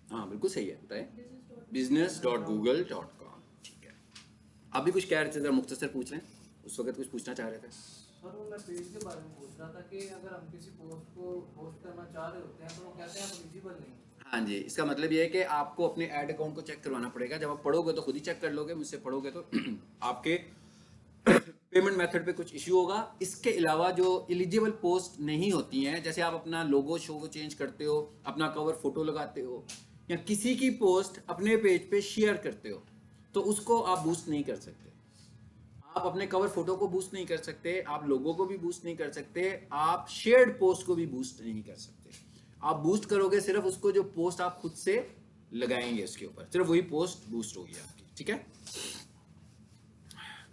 हाँ बिल्कुल सही है, बताए business.google.com। ठीक है, आप भी कुछ कह रहे थे, जरा मुख्तसर पूछ लें, उस वक्त कुछ पूछना चाह रहे थे। सर वो मैं पेज के बारे में पूछ रहा था कि अगर हम किसी पोस्ट को पोस्ट करना चाह रहे होते हैं तो वो कहते हैं आप एलिजिबल नहीं। हाँ जी, इसका मतलब ये है कि आपको अपने ऐड अकाउंट को चेक करवाना पड़ेगा। जब आप पढ़ोगे तो खुद ही चेक कर लोगे, मुझसे पढ़ोगे तो आपके पेमेंट मेथड पे कुछ इश्यू होगा। इसके अलावा जो एलिजिबल पोस्ट नहीं होती हैं, जैसे आप अपना लोगो शो को चेंज करते हो, अपना कवर फोटो लगाते हो, या किसी की पोस्ट अपने पेज पे शेयर करते हो, तो उसको आप बूस्ट नहीं कर सकते। आप अपने कवर फोटो को बूस्ट नहीं कर सकते, आप लोगों को भी बूस्ट नहीं कर सकते, आप शेयर्ड पोस्ट को भी बूस्ट नहीं कर सकते। आप बूस्ट करोगे सिर्फ उसको जो पोस्ट आप खुद से लगाएंगे उसके ऊपर, सिर्फ वही पोस्ट बूस्ट होगी आपकी। ठीक है,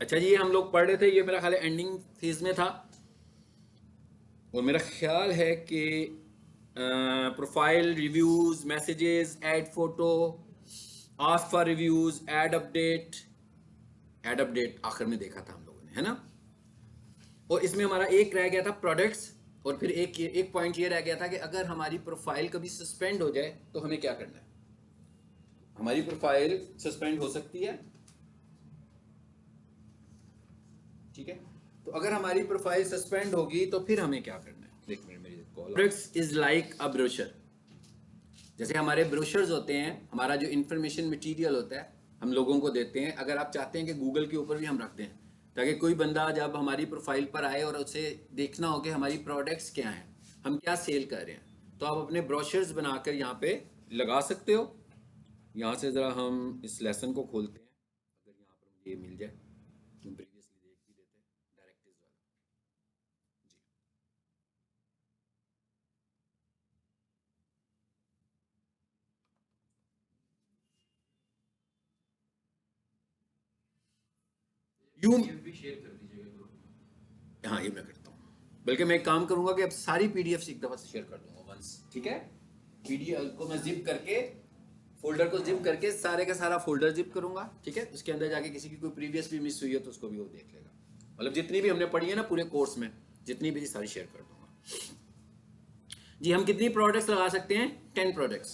अच्छा जी, ये हम लोग पढ़ रहे थे, ये मेरा ख्याल एंडिंग फेज में था, और मेरा ख्याल है कि profile, reviews, messages, add photo, ask for reviews, add update आखिर में देखा था हम लोगों ने, है ना। और इसमें हमारा एक रह गया था प्रोडक्ट्स, और फिर एक पॉइंट ये रह गया था कि अगर हमारी प्रोफाइल कभी सस्पेंड हो जाए तो हमें क्या करना है। हमारी प्रोफाइल सस्पेंड हो सकती है, ठीक है, तो अगर हमारी प्रोफाइल सस्पेंड होगी तो फिर हमें क्या करना है। देख मेरी call, products is like a brochure. जैसे हमारे ब्रोशर्स होते हैं, हमारा जो इंफॉर्मेशन मटेरियल होता है हम लोगों को देते हैं। अगर आप चाहते हैं कि गूगल के ऊपर भी हम रख दें, ताकि कोई बंदा जब हमारी प्रोफाइल पर आए और उसे देखना हो कि हमारी प्रोडक्ट्स क्या हैं, हम क्या सेल कर रहे हैं, तो आप अपने ब्रोशर्स बनाकर यहाँ पे लगा सकते हो। यहाँ से ज़रा हम इस लेसन को खोलते हैं, अगर यहाँ पर मुझे ये मिल जाए, हम प्रीवियसली देख भी लेते हैं डायरेक्टिव्स वाला। जी, यू भी शेयर कर दीजिएगा ग्रुप में। हाँ, ये मैं करता हूँ, बल्कि मैं एक काम करूंगा कि अब सारी पीडीएफ एक दफ़ा से शेयर कर दूंगा वंस। ठीक है, पीडीएफ को मैं जिप करके, फोल्डर को जिप करके सारे का सारा फोल्डर जिप करूंगा। ठीक है, उसके अंदर जाके किसी की कोई प्रीवियस भी मिस हुई है तो उसको भी वो देख लेगा। मतलब जितनी भी हमने पढ़ी है ना पूरे कोर्स में, जितनी भी सारी शेयर कर दूंगा। जी, हम कितनी प्रोडक्ट्स लगा सकते हैं? 10 प्रोडक्ट्स।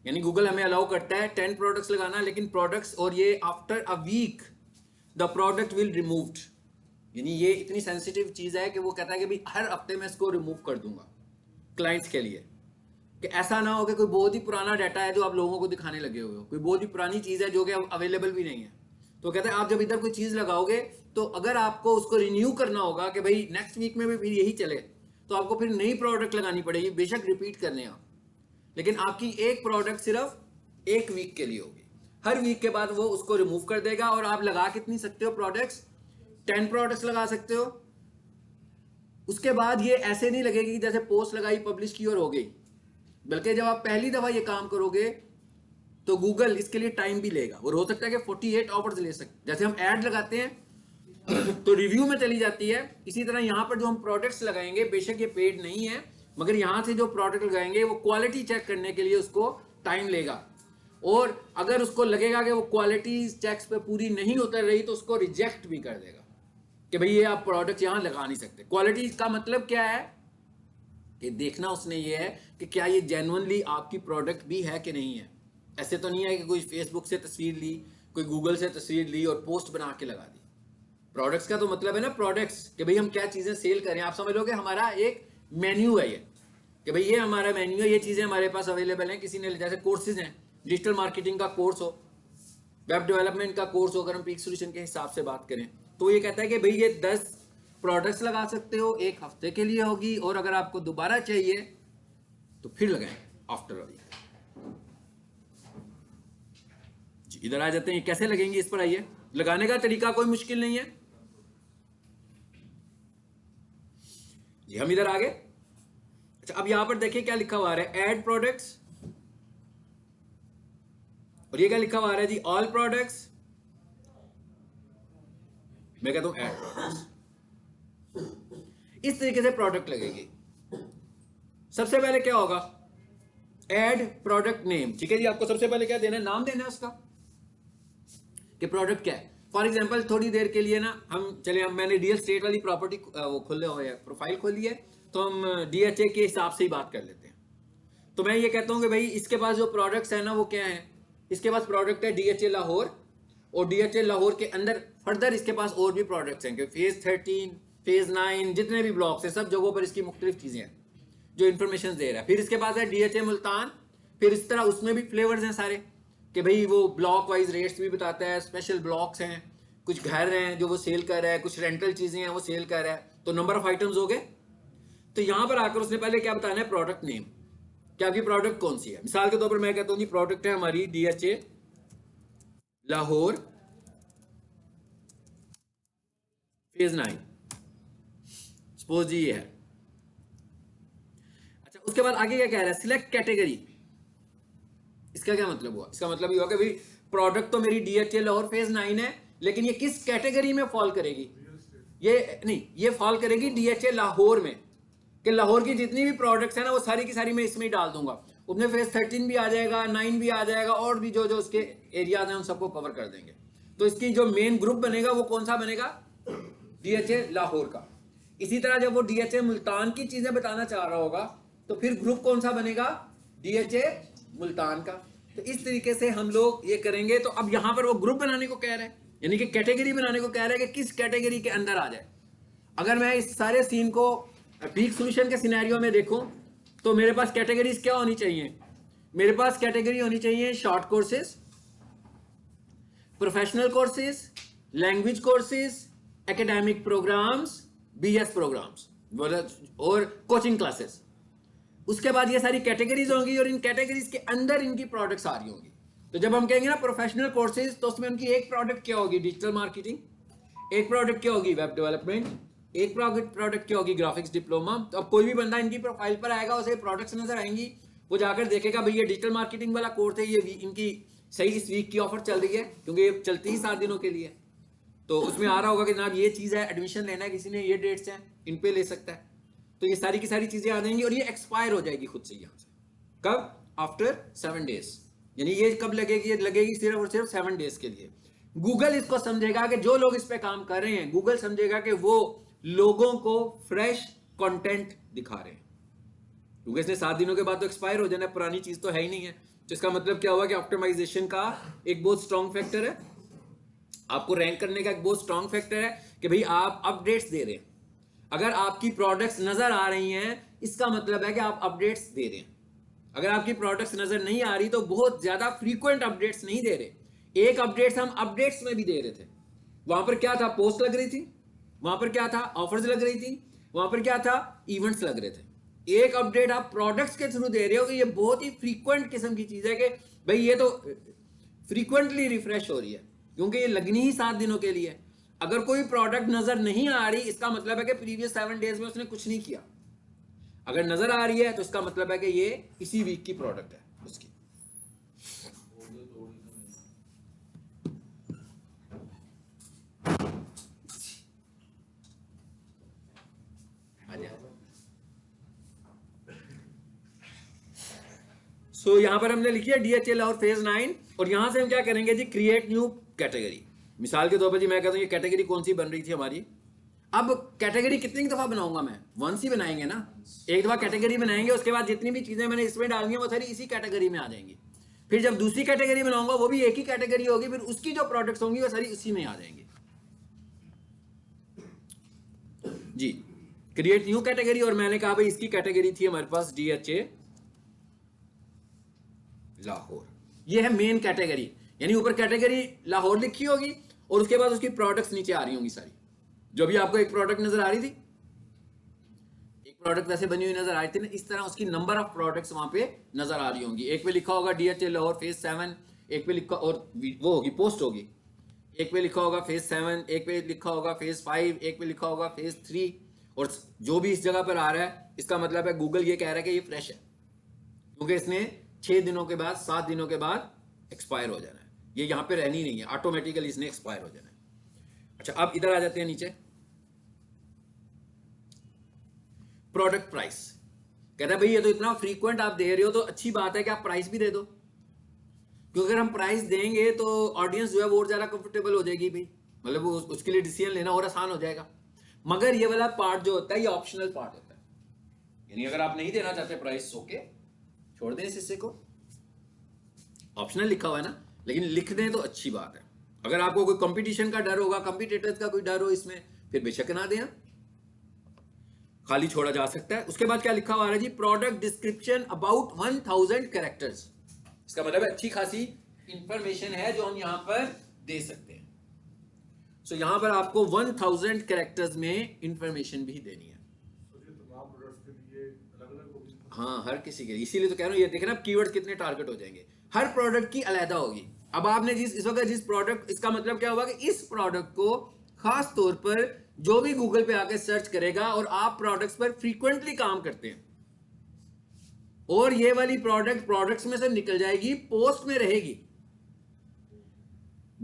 यानी गूगल हमें अलाउ करता है 10 प्रोडक्ट्स लगाना, लेकिन प्रोडक्ट्स, और ये after a week the product will removed. यानी ये इतनी सेंसिटिव चीज है कि वो कहता है कि भाई हर हफ्ते मैं इसको रिमूव कर दूंगा क्लाइंट्स के लिए, कि ऐसा ना हो कि कोई बहुत ही पुराना डाटा है जो आप लोगों को दिखाने लगे हुए हो, कोई बहुत ही पुरानी चीज है जो कि अवेलेबल भी नहीं है। तो कहते हैं आप जब इधर कोई चीज लगाओगे तो अगर आपको उसको रिन्यू करना होगा कि भाई नेक्स्ट वीक में भी फिर यही चले, तो आपको फिर नई प्रोडक्ट लगानी पड़ेगी, बेशक रिपीट करने आप, लेकिन आपकी एक प्रोडक्ट सिर्फ एक वीक के लिए होगी। हर वीक के बाद वो उसको रिमूव कर देगा। और आप लगा कितनी सकते हो प्रोडक्ट्स? 10 प्रोडक्ट्स लगा सकते हो। उसके बाद ये ऐसे नहीं लगेगी जैसे पोस्ट लगाई, पब्लिश की और हो गई, बल्कि जब आप पहली दफा ये काम करोगे तो गूगल इसके लिए टाइम भी लेगा, और हो सकता है कि 48 आवर्स ले सकते। जैसे हम ऐड लगाते हैं तो रिव्यू में चली जाती है, इसी तरह यहां पर जो हम प्रोडक्ट्स लगाएंगे, बेशक ये पेड नहीं है, मगर यहां से जो प्रोडक्ट लगाएंगे वो क्वालिटी चेक करने के लिए उसको टाइम लेगा। और अगर उसको लगेगा कि वो क्वालिटी चेक्स पे पूरी नहीं उतर रही तो उसको रिजेक्ट भी कर देगा कि भाई ये आप प्रोडक्ट यहां लगा नहीं सकते। क्वालिटी का मतलब क्या है कि देखना उसने ये है कि क्या ये जेन्युइनली आपकी प्रोडक्ट भी है कि नहीं है। ऐसे तो नहीं है कि कोई फेसबुक से तस्वीर ली, कोई गूगल से तस्वीर ली और पोस्ट बना के लगा दी। प्रोडक्ट्स का तो मतलब है ना प्रोडक्ट्स, कि भाई हम क्या चीजें सेल करें। आप समझ लो कि हमारा एक मेन्यू है ये, कि भाई ये हमारा मेन्यू है, ये चीजें हमारे पास अवेलेबल हैं। किसी ने, जैसे कोर्सेज हैं, डिजिटल मार्केटिंग का कोर्स हो, वेब डेवलपमेंट का कोर्स हो, अगर हम पीक सॉल्यूशन के हिसाब से बात करें तो ये कहता है कि भाई ये 10 प्रोडक्ट्स लगा सकते हो, एक हफ्ते के लिए होगी, और अगर आपको दोबारा चाहिए तो फिर लगाएं आफ्टर अ वीक। जी, इधर आ जाते हैं, कैसे लगेंगे इस पर आइए। लगाने का तरीका कोई मुश्किल नहीं है जी, हम इधर आ गए। अच्छा, अब यहां पर देखिए क्या लिखा हुआ है, ऐड प्रोडक्ट्स, और ये क्या लिखा हुआ है जी, ऑल प्रोडक्ट्स। मैं कहता हूं ऐड प्रोडक्ट्स, इस तरीके से प्रोडक्ट लगेगी। सबसे पहले क्या होगा, ऐड प्रोडक्ट नेम। ठीक है जी, आपको सबसे पहले क्या देना है, नाम देना है उसका, कि प्रोडक्ट क्या है। फॉर एग्जाम्पल थोड़ी देर के लिए ना हम चले, हम मैंने रियल स्टेट वाली प्रॉपर्टी वो खोले हुए है, प्रोफाइल खोली है, तो हम डीएचए के हिसाब से ही बात कर लेते हैं। तो मैं ये कहता हूँ कि भाई इसके पास जो प्रोडक्ट्स है ना वो क्या है, इसके पास प्रोडक्ट है DHA लाहौर, और DHA लाहौर के अंदर फर्दर इसके पास और भी प्रोडक्ट्स हैं कि फेज 13 फेज 9 जितने भी ब्लॉक्स हैं सब जगहों पर इसकी मुख्तलिफ चीज़ें हैं जो इन्फॉर्मेशन दे रहा है। फिर इसके पास है DHA मुल्तान, फिर इस तरह उसमें भी फ्लेवर्स हैं सारे कि भाई वो ब्लॉक वाइज रेट्स भी बताता है, स्पेशल ब्लॉक्स हैं, कुछ घर हैं जो वो सेल कर रहा है, कुछ रेंटल चीज़ें हैं वो सेल कर रहा है, तो नंबर ऑफ आइटम्स हो गए। तो यहाँ पर आकर उसने पहले क्या बताना है, प्रोडक्ट नेम, कि आपकी प्रोडक्ट कौन सी है। मिसाल के तौर पर मैं कहता हूँ जी प्रोडक्ट है हमारी DHA लाहौर फेज 9, सपोज जी ये है। अच्छा उसके बाद आगे क्या कह रहा है, सिलेक्ट कैटेगरी। इसका क्या मतलब हुआ, इसका मतलब ये हुआ कि भाई प्रोडक्ट तो मेरी DHA लाहौर फेज 9 है, लेकिन ये किस कैटेगरी में फॉल करेगी, ये नहीं, ये फॉल करेगी DHA लाहौर में, कि लाहौर की जितनी भी प्रोडक्ट्स हैं ना वो सारी की सारी मैं इसमें ही डाल दूंगा, उसमें फेज 13 भी आ जाएगा, 9 भी आ जाएगा, और भी जो जो उसके एरियाज हैं उन सबको कवर कर देंगे। तो इसकी जो मेन ग्रुप बनेगा वो कौन सा बनेगा, DHA लाहौर का। इसी तरह जब वो DHA मुल्तान की चीजें बताना चाह रहा होगा तो फिर ग्रुप कौन सा बनेगा, DHA मुल्तान का। तो इस तरीके से हम लोग ये करेंगे। तो अब यहां पर वो ग्रुप बनाने को कह रहे हैं, यानी कि कैटेगरी बनाने को कह रहे हैं कि किस कैटेगरी के अंदर आ जाए। अगर मैं इस सारे सीन को पीक सॉल्यूशन के सिनेरियो में देखूं तो मेरे पास कैटेगरीज क्या होनी चाहिए, मेरे पास कैटेगरी होनी चाहिए short courses, professional courses, language courses, academic programmes, BS programmes और कोचिंग क्लासेस। उसके बाद ये सारी कैटेगरीज होंगी और इन कैटेगरीज के अंदर इनकी प्रोडक्ट्स आ रही होंगी। तो जब हम कहेंगे ना प्रोफेशनल कोर्सेज तो उसमें उनकी एक प्रोडक्ट क्या होगी, डिजिटल मार्केटिंग, एक प्रोडक्ट क्या होगी, वेब डेवलपमेंट, एक प्रोडक्ट क्या होगी, ग्राफिक्स डिप्लोमा। तो अब कोई भी बंदा इनकी प्रोफाइल पर आएगा, उसे प्रोडक्ट्स नजर आएंगी, वो जाकर देखेगा भाई ये डिजिटल मार्केटिंग वाला कोर्स है, ये इनकी सही इस वीक की ऑफर चल रही है क्योंकि ये चलती ही 7 दिनों के लिए। तो उसमें आ रहा होगा कि जनाब ये चीज़ है, एडमिशन लेना है किसी ने, ये डेट्स हैं, इन पे ले सकता है। तो ये सारी की सारी चीज़ें आ जाएंगी और ये एक्सपायर हो जाएगी खुद से यहाँ से। कब, आफ्टर 7 डेज, यानी ये कब लगेगी, ये लगेगी सिर्फ और सिर्फ 7 डेज के लिए। गूगल इसको समझेगा कि जो लोग इस पे काम कर रहे हैं, गूगल समझेगा कि वो लोगों को फ्रेश कंटेंट दिखा रहे हैं, क्योंकि इसने 7 दिनों के बाद तो एक्सपायर हो जाना, पुरानी चीज तो है ही नहीं है। तो इसका मतलब क्या हुआ कि ऑप्टिमाइजेशन का एक बहुत स्ट्रॉन्ग फैक्टर है, आपको रैंक करने का एक बहुत स्ट्रॉन्ग फैक्टर है कि भाई आप अपडेट्स दे रहे हैं। अगर आपकी प्रोडक्ट्स नजर आ रही हैं इसका मतलब है कि आप अपडेट्स दे रहे हैं। अगर आपकी प्रोडक्ट्स नजर नहीं आ रही तो बहुत ज्यादा फ्रीक्वेंट अपडेट्स नहीं दे रहे। एक अपडेट्स हम अपडेट्स में भी दे रहे थे, वहां पर क्या था, पोस्ट लग रही थी, वहां पर क्या था, ऑफर्स लग रही थी, वहां पर क्या था, इवेंट्स लग रहे थे। एक अपडेट आप प्रोडक्ट्स के थ्रू दे रहे हो कि ये बहुत ही फ्रीक्वेंट किस्म की चीज है कि भाई ये तो फ्रीक्वेंटली रिफ्रेश हो रही है, क्योंकि ये लगनी ही 7 दिनों के लिए। अगर कोई प्रोडक्ट नजर नहीं आ रही इसका मतलब है कि प्रीवियस 7 डेज में उसने कुछ नहीं किया। अगर नजर आ रही है तो इसका मतलब है कि ये इसी वीक की प्रोडक्ट है उसकी। सो यहां पर हमने लिखी है DHA लाहौर फेज 9 और यहां से हम क्या करेंगे जी, क्रिएट न्यू कैटेगरी। मिसाल के तौर पर जी मैं कहता हूं ये कैटेगरी कौन सी बन रही थी हमारी, अब कैटेगरी कितनी दफा बनाऊंगा मैं, वंस ही बनाएंगे ना, एक दफा कैटेगरी बनाएंगे, उसके बाद जितनी भी चीजें मैंने इसमें डालनी है वो सारी इसी कैटेगरी में आ जाएंगी। फिर जब दूसरी कैटेगरी बनाऊंगा वो भी एक ही कैटेगरी होगी, फिर उसकी जो प्रोडक्ट्स होंगी वो सारी उसी में आ जाएंगी जी। क्रिएट न्यू कैटेगरी, और मैंने कहा भाई इसकी कैटेगरी थी हमारे पास DHA लाहौर, ये है मेन कैटेगरी, यानी ऊपर कैटेगरी लाहौर लिखी होगी और उसके बाद उसकी प्रोडक्ट्स नीचे आ रही होंगी सारी। जो भी आपको एक प्रोडक्ट नजर आ रही थी, एक प्रोडक्ट वैसे बनी हुई नजर आ रही थी ना, इस तरह उसकी नंबर ऑफ प्रोडक्ट्स वहां पे नजर आ रही होंगी। एक पे लिखा होगा DHA लाहौर फेज 7, एक पे लिखा, और वो होगी पोस्ट होगी, एक पे लिखा होगा फेज 7, एक पे लिखा होगा फेज 5, एक पे लिखा होगा फेज 3। और जो भी इस जगह पर आ रहा है इसका मतलब है गूगल ये कह रहा है कि ये फ्रेश है, क्योंकि इसने 6 दिनों के बाद, 7 दिनों के बाद एक्सपायर हो जाना है, ये यहां पे रहनी नहीं है, ऑटोमेटिकली इसने एक्सपायर हो जाना है। अच्छा अब इधर आ जाते हैं नीचे, प्रोडक्ट प्राइस। कहता है भाई ये तो इतना फ्रीक्वेंट आप दे रहे हो तो अच्छी बात है कि आप प्राइस भी दे दो, क्योंकि अगर हम प्राइस देंगे तो ऑडियंस जो है वो और ज्यादा कंफर्टेबल हो जाएगी भाई, मतलब वो उसके लिए डिसीजन लेना और आसान हो जाएगा। मगर ये वाला पार्ट जो होता है ये ऑप्शनल पार्ट होता है, यानी अगर आप नहीं देना चाहते प्राइस, ओके छोड़ दें इस हिस्से को, ऑप्शनल लिखा हुआ है ना, लेकिन लिख दें तो अच्छी बात है। अगर आपको कोई कंपटीशन का डर होगा, कंपटीटर्स का कोई डर हो इसमें, फिर बेशक ना दें, खाली छोड़ा जा सकता है। उसके बाद क्या लिखा हुआ है जी, प्रोडक्ट डिस्क्रिप्शन अबाउट 1000 कैरेक्टर्स। इसका मतलब अच्छी खासी इंफॉर्मेशन है जो हम यहां पर दे सकते हैं। सो यहां पर आपको 1000 कैरेक्टर्स में इंफॉर्मेशन भी देनी है। हाँ, हर किसी के लिए, इसीलिए तो कह रहा हूं, ये देखें ना कीवर्ड्स कितने टारगेट हो जाएंगे। हर प्रोडक्ट की अलग होगी। अब आपने इस वक्त जिस प्रोडक्ट, इसका मतलब क्या होगा कि इस प्रोडक्ट को खास तौर पर जो भी गूगल पे आके सर्च करेगा, और आप प्रोडक्ट्स पर फ्रीक्वेंटली काम करते हैं, और ये वाली प्रोडक्ट्स में से निकल जाएगी, पोस्ट में रहेगी,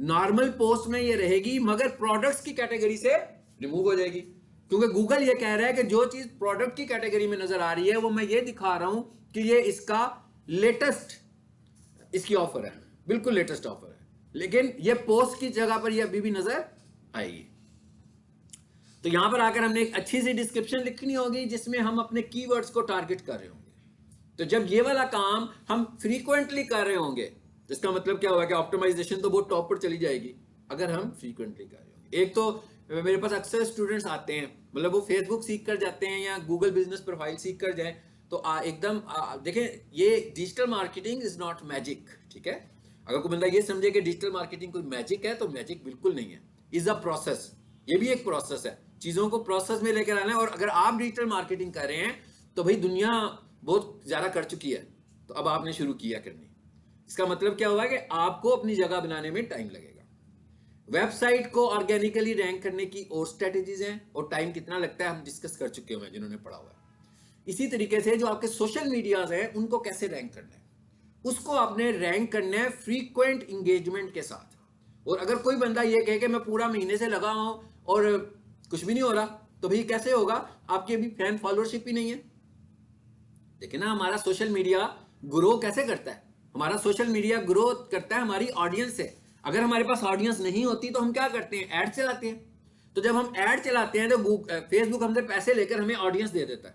नॉर्मल पोस्ट में ये रहेगी, मगर प्रोडक्ट्स की कैटेगरी से रिमूव हो जाएगी। क्योंकि गूगल ये कह रहा है कि जो चीज प्रोडक्ट की कैटेगरी में नजर आ रही है वो मैं ये दिखा रहा हूं कि ये इसका लेटेस्ट, इसकी ऑफर है, बिल्कुल लेटेस्ट ऑफर है, लेकिन ये पोस्ट की जगह पर ये अभी भी नजर आएगी। तो यहां पर आकर हमने एक अच्छी सी डिस्क्रिप्शन लिखनी होगी जिसमें हम अपने कीवर्ड्स को टारगेट कर रहे होंगे। तो जब ये वाला काम हम फ्रीक्वेंटली कर रहे होंगे, तो इसका मतलब क्या होगा कि ऑप्टिमाइजेशन तो बहुत टॉप पर चली जाएगी अगर हम फ्रीक्वेंटली कर रहे होंगे। एक तो मेरे पास अक्सर स्टूडेंट्स आते हैं, मतलब वो फेसबुक सीख कर जाते हैं या गूगल बिजनेस प्रोफाइल सीख कर जाए, तो एकदम देखें, ये digital marketing is not magic, ठीक है। अगर कोई बंदा ये समझे कि डिजिटल मार्केटिंग कोई मैजिक है, तो मैजिक बिल्कुल नहीं है, इज अ प्रोसेस। ये भी एक प्रोसेस है, चीजों को प्रोसेस में लेकर आना है। और अगर आप डिजिटल मार्केटिंग कर रहे हैं तो भाई दुनिया बहुत ज्यादा कर चुकी है, तो अब आपने शुरू किया करनी। इसका मतलब क्या हुआ कि आपको अपनी जगह बनाने में टाइम लगेगा। वेबसाइट को ऑर्गेनिकली रैंक करने की और स्ट्रेटेजीज हैं, और टाइम कितना लगता है हम डिस्कस कर चुके हैं जिन्होंने पढ़ा हुआ है। इसी तरीके से जो आपके सोशल मीडियाज हैं उनको कैसे रैंक करना है, उसको आपने रैंक करना है फ्रीक्वेंट इंगेजमेंट के साथ। और अगर कोई बंदा ये कहे कि मैं पूरा महीने से लगा हूं और कुछ भी नहीं हो रहा, तो भाई कैसे होगा, आपकी अभी फैन फॉलोअरशिप ही नहीं है। देखिए ना, हमारा सोशल मीडिया ग्रो कैसे करता है, हमारा सोशल मीडिया ग्रो करता है हमारी ऑडियंस से। अगर हमारे पास ऑडियंस नहीं होती तो हम क्या करते हैं, ऐड चलाते हैं। तो जब हम ऐड चलाते हैं तो फेसबुक हमसे पैसे लेकर हमें ऑडियंस दे देता है,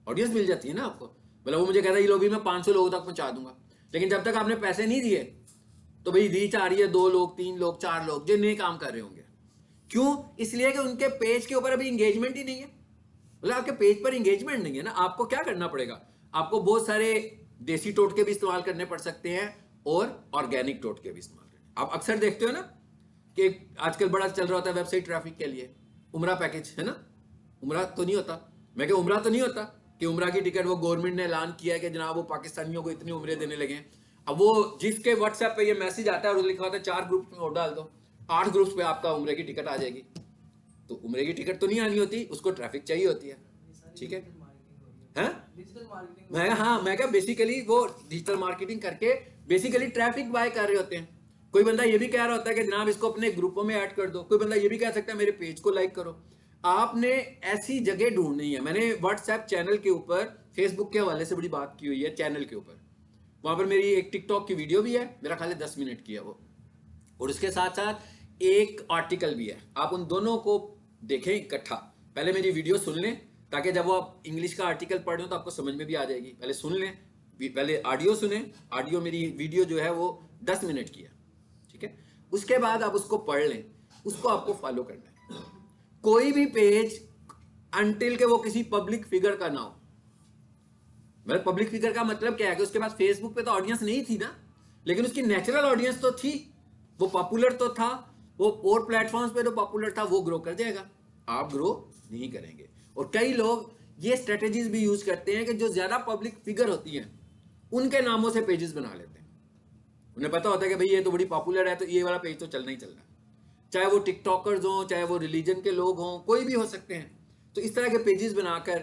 ऑडियंस मिल जाती है ना आपको। मतलब वो मुझे कहता है ये लो भी मैं 500 लोगों तक पहुंचा दूंगा, लेकिन जब तक आपने पैसे नहीं दिए तो भाई रीच आ रही है 2 लोग, 3 लोग, 4 लोग जो नए काम कर रहे होंगे। क्यों? इसलिए कि उनके पेज के ऊपर अभी इंगेजमेंट ही नहीं है। मतलब आपके पेज पर इंगेजमेंट नहीं है ना, आपको क्या करना पड़ेगा, आपको बहुत सारे देसी टोटके भी इस्तेमाल करने पड़ सकते हैं और ऑर्गेनिक टोटके भी इस्तेमाल करने। आप अक्सर देखते हो ना कि आजकल बड़ा चल रहा होता है वेबसाइट ट्रैफिक के लिए उमरा पैकेज, है ना। उमरा तो नहीं होता, मैं क्या उमरा तो नहीं होता कि उमरा की टिकट वो गवर्नमेंट ने ऐलान किया है कि जनाब वो पाकिस्तानियों को इतनी उम्रें देने लगे। अब वो जिसके व्हाट्सएप पे ये मैसेज आता है और लिखा होता है 4 ग्रुप्स में और डाल दो, 8 ग्रुप्स पे आपका उम्रे की टिकट आ जाएगी। तो उम्रे की टिकट तो नहीं आनी होती, उसको ट्रैफिक चाहिए होती है, ठीक है। मैं क्या बेसिकली वो डिजिटल मार्केटिंग करके बेसिकली ट्रैफिक बाय कर रहे होते हैं। कोई बंदा ये भी कह रहा होता है कि जनाब इसको अपने ग्रुपों में ऐड कर दो, कोई बंदा ये भी कह सकता है मेरे पेज को लाइक करो। आपने ऐसी जगह ढूंढनी है। मैंने व्हाट्सएप चैनल के ऊपर फेसबुक के हवाले से बड़ी बात की हुई है चैनल के ऊपर, वहां पर मेरी एक टिकटॉक की वीडियो भी है, मेरा ख्याल है 10 मिनट की है वो, और उसके साथ साथ एक आर्टिकल भी है। आप उन दोनों को देखें इकट्ठा, पहले मेरी वीडियो सुन लें ताकि जब वो आप इंग्लिश का आर्टिकल पढ़ रहे हो तो आपको समझ में भी आ जाएगी। पहले सुन लें, पहले ऑडियो सुने, ऑडियो मेरी वीडियो जो है वो 10 मिनट की है, ठीक है। उसके बाद आप उसको पढ़ लें, उसको आपको फॉलो करना है। कोई भी पेज अनटिल के वो किसी पब्लिक फिगर का ना हो। मतलब पब्लिक फिगर का मतलब क्या है कि उसके पास फेसबुक पे तो ऑडियंस नहीं थी ना, लेकिन उसकी नेचुरल ऑडियंस तो थी, वो पॉपुलर तो था, वो और प्लेटफॉर्म्स पे तो पॉपुलर था, वो ग्रो कर जाएगा, आप ग्रो नहीं करेंगे। और कई लोग ये स्ट्रेटेजीज भी यूज करते हैं कि जो ज्यादा पब्लिक फिगर होती हैं उनके नामों से पेजेस बना लेते हैं। उन्हें पता होता है कि भाई ये तो बड़ी पॉपुलर है तो ये वाला पेज तो चलना ही चलना है, चाहे वो टिकटॉकर्स हों, चाहे वो रिलीजन के लोग हों, कोई भी हो सकते हैं। तो इस तरह के पेजेस बनाकर,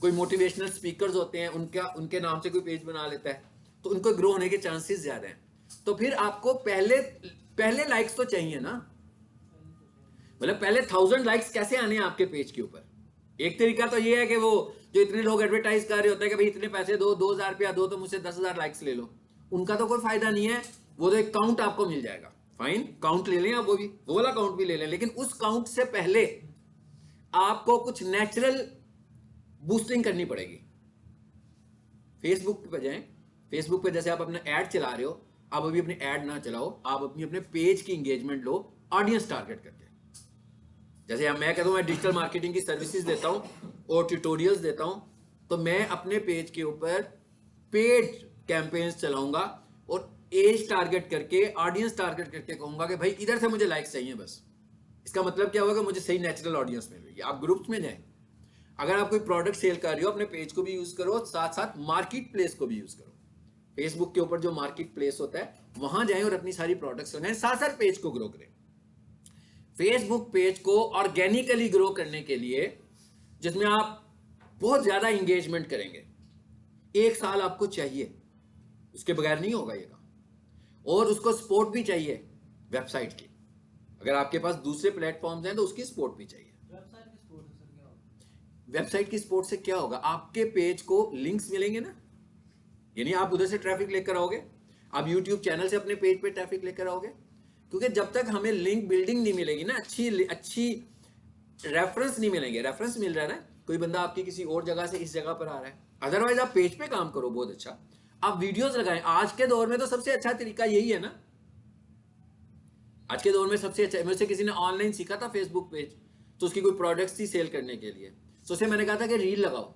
कोई मोटिवेशनल स्पीकर्स होते हैं उनके नाम से कोई पेज बना लेता है, तो उनको ग्रो होने के चांसेस ज्यादा हैं। तो फिर आपको पहले लाइक्स तो चाहिए ना, मतलब पहले 1000 लाइक्स कैसे आने हैं आपके पेज के ऊपर। एक तरीका तो ये है कि वो जो इतने लोग एडवर्टाइज कर रहे होते हैं कि भाई इतने पैसे दो, 2000 रुपया दो तो मुझसे 10,000 लाइक्स ले लो, उनका तो कोई फायदा नहीं है। वो तो एक काउंट आपको मिल जाएगा, फाइन, काउंट ले लें आप, वो वाला काउंट भी ले लें, लेकिन उस काउंट से पहले आपको कुछ नेचुरल बूस्टिंग करनी पड़ेगी। फेसबुक पे जाएं, फेसबुक पे जैसे आप अपना ऐड चला रहे हो, आप अभी अपने ऐड ना चलाओ, आप अपने पेज की इंगेजमेंट लो ऑडियंस टारगेट करके। जैसे मैं कहता हूँ मैं डिजिटल मार्केटिंग की सर्विसेज देता हूँ और ट्यूटोरियल्स देता हूँ, तो मैं अपने पेज के ऊपर पेड कैंपेन्स चलाऊंगा और एज टारगेट करके, ऑडियंस टारगेट करके कहूंगा कि भाई इधर से मुझे लाइक्स चाहिए बस। इसका मतलब क्या होगा, मुझे सही नेचुरल ऑडियंस मिल रही है। आप ग्रुप्स में जाएं, अगर आप कोई प्रोडक्ट सेल कर रहे हो, अपने पेज को भी यूज करो, साथ साथ मार्केट प्लेस को भी यूज करो। फेसबुक के ऊपर जो मार्केट प्लेस होता है वहां जाएं और अपनी सारी प्रोडक्ट्स बनाएं, साथ साथ पेज को ग्रो करें। फेसबुक पेज को ऑर्गेनिकली ग्रो करने के लिए, जिसमें आप बहुत ज्यादा इंगेजमेंट करेंगे, 1 साल आपको चाहिए, उसके बगैर नहीं होगा ये काम। और उसको सपोर्ट भी चाहिए वेबसाइट की। अगर आपके पास दूसरे प्लेटफॉर्म्स हैं तो उसकी सपोर्ट भी चाहिए। वेबसाइट की सपोर्ट से क्या होगा, आपके पेज को लिंक्स मिलेंगे ना, यानी आप उधर से ट्रैफिक लेकर आओगे, आप यूट्यूब चैनल से अपने पेज पे ट्रैफिक लेकर आओगे। क्योंकि जब तक हमें लिंक बिल्डिंग नहीं मिलेगी ना, अच्छी रेफरेंस नहीं मिलेंगे। रेफरेंस मिल रहा है ना, कोई बंदा आपकी किसी और जगह से इस जगह पर आ रहा है, अदरवाइज आप पेज पे काम करो बहुत अच्छा, आप वीडियोस लगाएं। आज के दौर में तो सबसे अच्छा तरीका यही है ना, आज के दौर में सबसे अच्छा। मुझसे किसी ने ऑनलाइन सीखा था फेसबुक पेज, तो उसकी कोई प्रोडक्ट्स थी सेल करने के लिए, तो उसे मैंने कहा था कि रील लगाओ।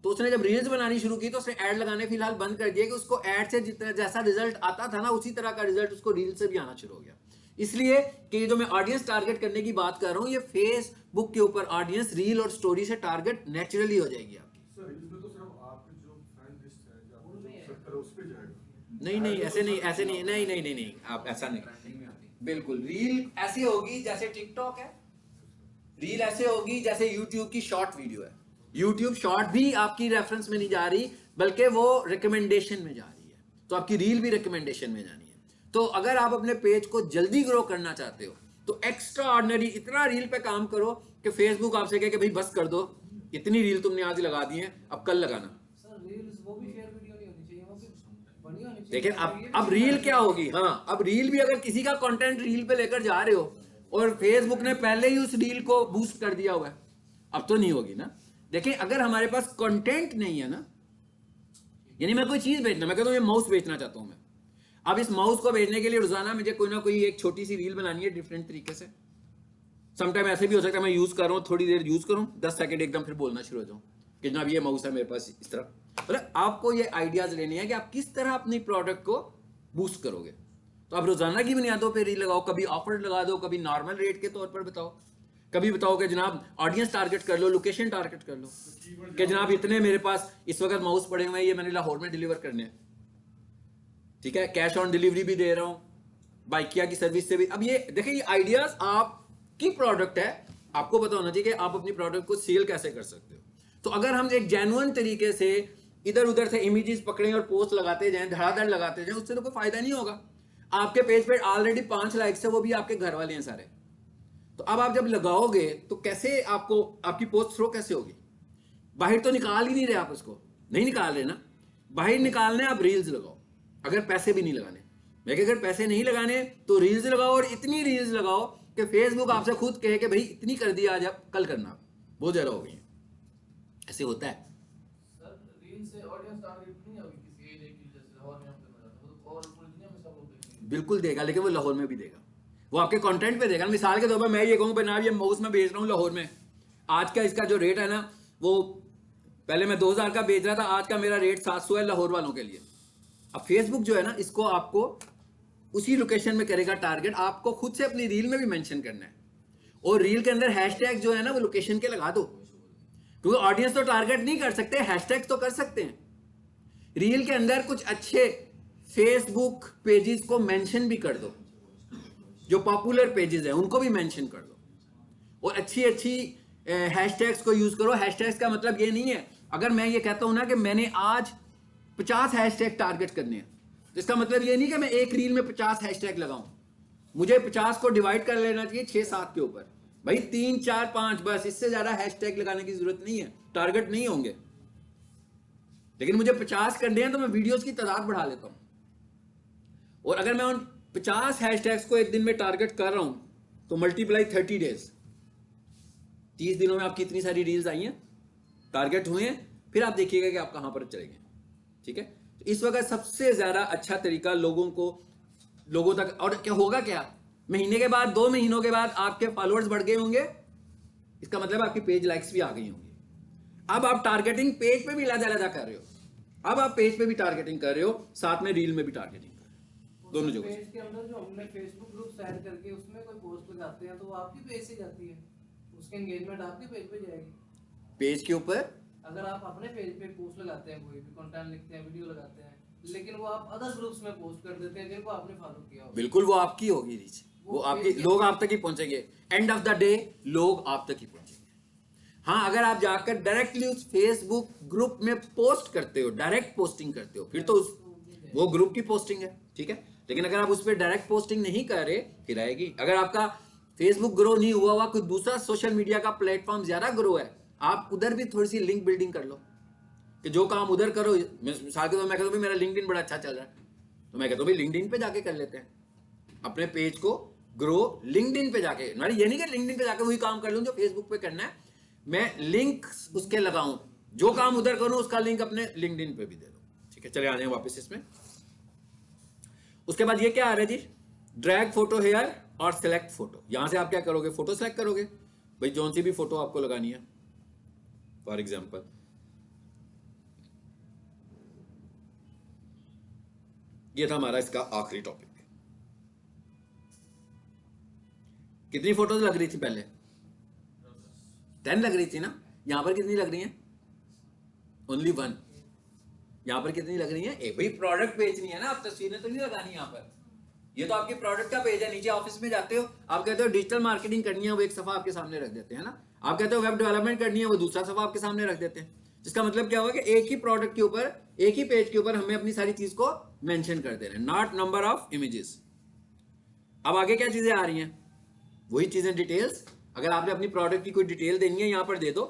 तो उसने जब रील्स बनानी शुरू की तो उसने ऐड लगाने फिलहाल बंद कर दिया कि उसको ऐड से जितना जैसा रिजल्ट आता था ना, उसी तरह का रिजल्ट उसको रील से भी आना शुरू हो गया। इसलिए कि ये जो मैं ऑडियंस टारगेट करने की बात कर रहा हूं, ये फेसबुक के ऊपर ऑडियंस रील और स्टोरी से टारगेट नेचुरली हो जाएगी आपकी। सर इसमें तो सिर्फ आपके जो फ्रेंड लिस्ट है या आपको जो सेक्टर है उस पे जाएगा। नहीं नहीं, ऐसे नहीं, ऐसे नहीं, नहीं नहीं नहीं नहीं, आप ऐसा नहीं, बिल्कुल। रील ऐसे होगी जैसे टिकटॉक है, रील ऐसे होगी जैसे यूट्यूब की शॉर्ट वीडियो है। यूट्यूब शॉर्ट भी आपकी रेफरेंस में नहीं जा रही, बल्कि वो रिकमेंडेशन में जा रही है, तो आपकी रील भी रिकमेंडेशन में जानी है। तो अगर आप अपने पेज को जल्दी ग्रो करना चाहते हो तो एक्स्ट्रा ऑर्डिनरी इतना रील पे काम करो कि फेसबुक आपसे कहे कि भाई बस कर दो, इतनी रील तुमने आज लगा दी है, अब कल लगाना। सर रील्स वो भी शेयर वीडियो नहीं होनी चाहिए, वो भी बनी होनी चाहिए। देखिए अब रील क्या होगी, हाँ अब रील भी अगर किसी का कंटेंट रील पे लेकर जा रहे हो और फेसबुक ने पहले ही उस रील को बूस्ट कर दिया हुआ है, अब तो नहीं होगी ना। देखिए अगर हमारे पास कंटेंट नहीं है ना, यानी मैं कोई चीज बेचना, मैं कहता हूं ये माउस बेचना चाहता हूं मैं, अब इस माउस को बेचने के लिए रोजाना मुझे कोई ना कोई एक छोटी सी रील बनानी है डिफरेंट तरीके से। समटाइम ऐसे भी हो सकता है मैं यूज कर रहा हूं, थोड़ी देर यूज करूं, 10 सेकंड एकदम फिर बोलना शुरू हो जाऊं कि जनाब ये माउस है मेरे पास इस तरह। मतलब आपको ये आइडियाज लेने हैं कि आप किस तरह अपनी प्रोडक्ट को बूस्ट करोगे। तो आप रोजाना की बुनियादों पर रील लगाओ, कभी ऑफर लगा दो, कभी नॉर्मल रेट के तौर पर बताओ, कभी बताओ कि जनाब ऑडियंस टारगेट कर लो, लोकेशन टारगेट कर लो कि जनाब इतने मेरे पास इस वक्त माउस पड़े हुए हैं, ये मैंने लाहौर में डिलीवर करने हैं, ठीक है, कैश ऑन डिलीवरी भी दे रहा हूं, बाइकिया की सर्विस से भी। अब ये देखिए ये आइडियाज आपकी प्रोडक्ट है, आपको पता होना चाहिए कि आप अपनी प्रोडक्ट को सेल कैसे कर सकते हो। तो अगर हम एक जेन्युइन तरीके से इधर उधर से इमेजेस पकड़ें और पोस्ट लगाते जाएं, धड़ाधड़ लगाते जाएं, उससे तो कोई फायदा नहीं होगा। आपके पेज पे ऑलरेडी 5 लाइक्स है, वो भी आपके घर वाले हैं सारे। तो अब आप जब लगाओगे तो कैसे आपको आपकी पोस्ट थ्रो कैसे होगी? बाहर तो निकाल ही नहीं रहे आप, उसको नहीं निकाल रहे ना, बाहर निकालने आप रील्स लगाओ, अगर पैसे भी नहीं लगाने। लेकिन अगर पैसे नहीं लगाने तो रील्स लगाओ, और इतनी रील्स लगाओ कि फेसबुक आपसे खुद कहे कि भाई इतनी कर दिया आज, आप कल करना, बहुत ज्यादा हो गई है। ऐसे होता है सर रील से ऑडियंस टारगेट नहीं होगी किसी एक की, जैसे लाहौर में हम करना चाहते हैं तो और पूरी दुनिया में सब लोग देखेंगे। बिल्कुल देगा, लेकिन वो लाहौर में भी देगा, वो आपके कंटेंट पे देगा। मिसाल के तौर पर मैं ये कहूँ जनाब ये माउस में बेच रहा हूँ लाहौर में, आज का इसका जो रेट है ना, वो पहले मैं 2000 का बेच रहा था, आज का मेरा रेट 700 है लाहौर वालों के लिए। अब फेसबुक जो है ना, इसको आपको उसी लोकेशन में करेगा टारगेट, आपको खुद से अपनी रील में भी मेंशन करना है, और रील के अंदर हैशटैग जो है ना वो लोकेशन के लगा दो, क्योंकि ऑडियंस तो टारगेट नहीं कर सकते, हैशटैग तो कर सकते हैं। रील के अंदर कुछ अच्छे फेसबुक पेजेस को मेंशन भी कर दो, जो पॉपुलर पेजेस हैं उनको भी मेंशन कर दो, और अच्छी अच्छी हैशटैग्स को यूज करो। हैशटैग्स का मतलब ये नहीं है, अगर मैं ये कहता हूं ना कि मैंने आज 50 हैशटैग टारगेट करने हैं, तो इसका मतलब ये नहीं कि मैं एक रील में 50 हैशटैग लगाऊं, मुझे 50 को डिवाइड कर लेना चाहिए 6-7 के ऊपर, भाई 3, 4, 5 बस, इससे ज्यादा हैशटैग लगाने की जरूरत नहीं है, टारगेट नहीं होंगे। लेकिन मुझे 50 करने हैं तो मैं वीडियोस की तादाद बढ़ा लेता हूं, और अगर मैं उन 50 हैशटैग्स को एक दिन में टारगेट कर रहा हूं तो मल्टीप्लाई 30 डेज, 30 दिनों में आपकी इतनी सारी रील्स आई हैं, टारगेट हुए हैं, फिर आप देखिएगा कि आप कहां पर चलेंगे। ठीक है। इस वक्त सबसे ज्यादा अच्छा तरीका लोगों तक, और क्या होगा, क्या महीने के बाद 2 महीनों के बाद आपके फॉलोअर्स बढ़ गए होंगे, इसका मतलब आपकी पेज लाइक्स भी आ गई होंगी। अब आप टारगेटिंग पेज पे भी अलग कर रहे हो, अब आप पेज पे भी टारगेटिंग कर रहे हो, साथ में रील में भी टारगेटिंग कर रहे हो, दोनों जगह। पेज के अंदर जो हमने फेसबुक ग्रुप ऐड करके उसमें कोई पोस्ट लगाते हैं तो वो आपकी पेज से जाती है, उसकी एंगेजमेंट आपके पेज पे जाएगी। पेज के ऊपर अगर आप अपने पेज पे पोस्ट लगाते हैं, कोई भी कंटेंट लिखते हैं, वीडियो लगाते हैं, लेकिन वो आप अदर ग्रुप्स में पोस्ट कर देते हैं जिनको आपने फॉलो किया हो, बिल्कुल वो आपकी होगी रीच, वो आपकी, लोग आप तक ही पहुंचेंगे, एंड ऑफ द डे लोग आप तक ही पहुंचेंगे। हाँ, अगर आप जाकर डायरेक्टली उस फेसबुक ग्रुप में पोस्ट करते हो, डायरेक्ट पोस्टिंग करते हो, फिर तो वो ग्रुप की पोस्टिंग है, ठीक है। लेकिन अगर आप उस पर डायरेक्ट पोस्टिंग नहीं कर रहे, फिर आएगी। अगर आपका फेसबुक ग्रो नहीं हुआ, कोई दूसरा सोशल मीडिया का प्लेटफॉर्म ज्यादा ग्रो है, आप उधर भी थोड़ी सी लिंक बिल्डिंग कर लो कि जो काम उधर करो। मिसाल के तौर मैं कहता हूँ मेरा लिंक्डइन बड़ा अच्छा चल रहा है, तो मैं कहता हूँ लिंक्डइन पे जाके कर लेते हैं, अपने पेज को ग्रो लिंक्डइन पे जाके। ये नहीं कि लिंक्डइन पे जाके वही काम कर लूँ जो फेसबुक पे करना है, मैं लिंक उसके लगाऊं, जो काम उधर करूं उसका लिंक अपने लिंक्डइन पे भी दे दो, ठीक है। चले आ जाए वापस इसमें। उसके बाद ये क्या आ रहा है जी, ड्रैग फोटो हेयर और सिलेक्ट फोटो। यहां से आप क्या करोगे, फोटो सेलेक्ट करोगे, भाई जौन सी भी फोटो आपको लगानी है। फॉर एग्जाम्पल ये था हमारा इसका आखिरी टॉपिक। कितनी फोटोज लग रही थी पहले, 10 लग रही थी ना। यहां पर कितनी लग रही है, ओनली 1। यहां पर कितनी लग रही है, एक। भाई प्रोडक्ट बेचनी है ना, आप तस्वीरें तो नहीं लगानी यहां पर, ये तो आपके प्रोडक्ट का पेज है। नीचे ऑफिस में जाते हो, आप कहते हो डिजिटल मार्केटिंग करनी है, वो एक सफा आपके सामने रख देते हैं ना। आप कहते हो वेब डेवलपमेंट करनी है, वो दूसरा सफा आपके सामने रख देते हैं। जिसका मतलब क्या हुआ कि एक ही प्रोडक्ट के ऊपर, एक ही पेज के ऊपर हमें अपनी सारी चीज को मेंशन कर दे रहे हैं, नॉट नंबर ऑफ इमेजेस। अब आगे क्या चीजें आ रही हैं, वही चीजें, डिटेल्स। अगर आपने अपनी प्रोडक्ट की कोई डिटेल देनी है, यहां पर दे दो,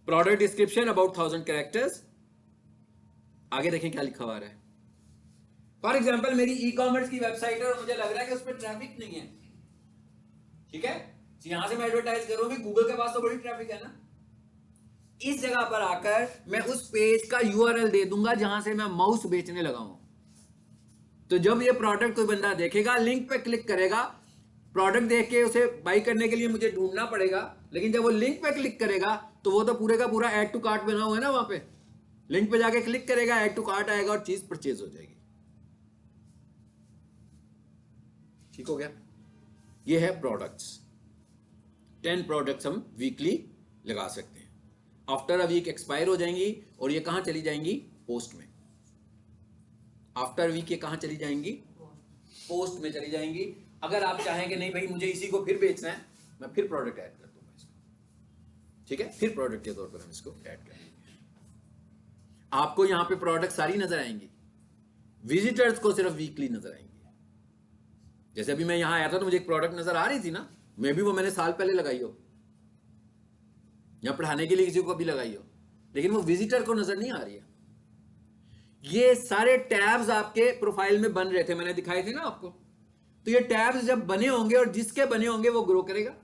प्रोडक्ट डिस्क्रिप्शन अबाउट 1000 कैरेक्टर्स। आगे देखें क्या लिखा हुआ है। फॉर एग्जाम्पल मेरी ई कॉमर्स की वेबसाइट है और मुझे लग रहा है कि उस पर ट्रैफिक नहीं है, ठीक है, यहां से मैं एडवर्टाइज करूंगी, गूगल के पास तो बड़ी ट्रैफिक है ना। इस जगह पर आकर मैं उस पेज का यूआरएल दे दूंगा जहां से मैं माउस बेचने लगा हूं। तो जब ये प्रोडक्ट कोई बंदा देखेगा, लिंक पे क्लिक करेगा, प्रोडक्ट देख के उसे बाई करने के लिए मुझे ढूंढना पड़ेगा, लेकिन जब वो लिंक पे क्लिक करेगा तो वो तो पूरे का पूरा ऐड टू कार्ट बना हुआ है ना, वहां पे लिंक पे जाके क्लिक करेगा, ऐड टू कार्ट आएगा और चीज परचेज हो जाएगी। ठीक हो गया। ये है प्रोडक्ट्स। 10 प्रोडक्ट्स हम वीकली लगा सकते हैं। आफ्टर अ वीक एक्सपायर हो जाएंगी और ये कहां चली जाएंगी, पोस्ट में। आफ्टर वीक ये कहां चली जाएंगी, पोस्ट में चली जाएंगी। अगर आप चाहें कि नहीं भाई मुझे इसी को फिर बेचना है, मैं फिर प्रोडक्ट ऐड कर दूंगा इसको, ठीक है, फिर प्रोडक्ट के तौर पर हम इसको ऐड करेंगे। आपको यहां पे प्रोडक्ट सारी नजर आएंगी, विजिटर्स को सिर्फ वीकली नजर आएंगी। जैसे अभी मैं यहां आया था तो मुझे एक प्रोडक्ट नजर आ रही थी ना, मे भी वो मैंने साल पहले लगाई हो, या पढ़ाने के लिए किसी को अभी लगाई हो, लेकिन वो विजिटर को नजर नहीं आ रही है। ये सारे टैब्स आपके प्रोफाइल में बन रहे थे, मैंने दिखाए थे ना आपको। तो ये टैब्स जब बने होंगे और जिसके बने होंगे वो ग्रो करेगा,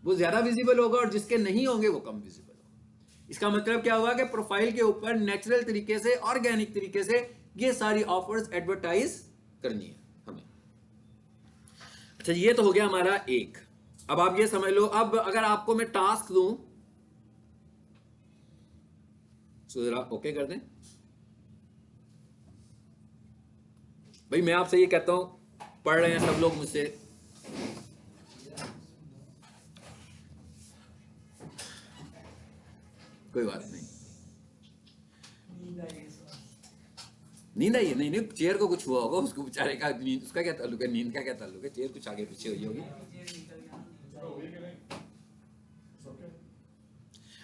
वो ज्यादा विजिबल होगा, और जिसके नहीं होंगे वो कम विजिबल होगा। इसका मतलब क्या हुआ कि प्रोफाइल के ऊपर नेचुरल तरीके से, ऑर्गेनिक तरीके से ये सारी ऑफर्स एडवर्टाइज करनी है हमें। अच्छा, ये तो हो गया हमारा एक। अब आप ये समझ लो, अब अगर आपको मैं टास्क दूं, तो जरा ओके कर दें भाई। मैं आपसे ये कहता हूं, पढ़ रहे हैं सब लोग मुझसे, कोई बात नहीं, नींद आई है? नहीं नहीं, चेयर को कुछ हुआ होगा, उसको बेचारे का नींद, उसका क्या ताल्लुक है, नींद का क्या ताल्लुक है, चेयर कुछ आगे पीछे हुई होगी।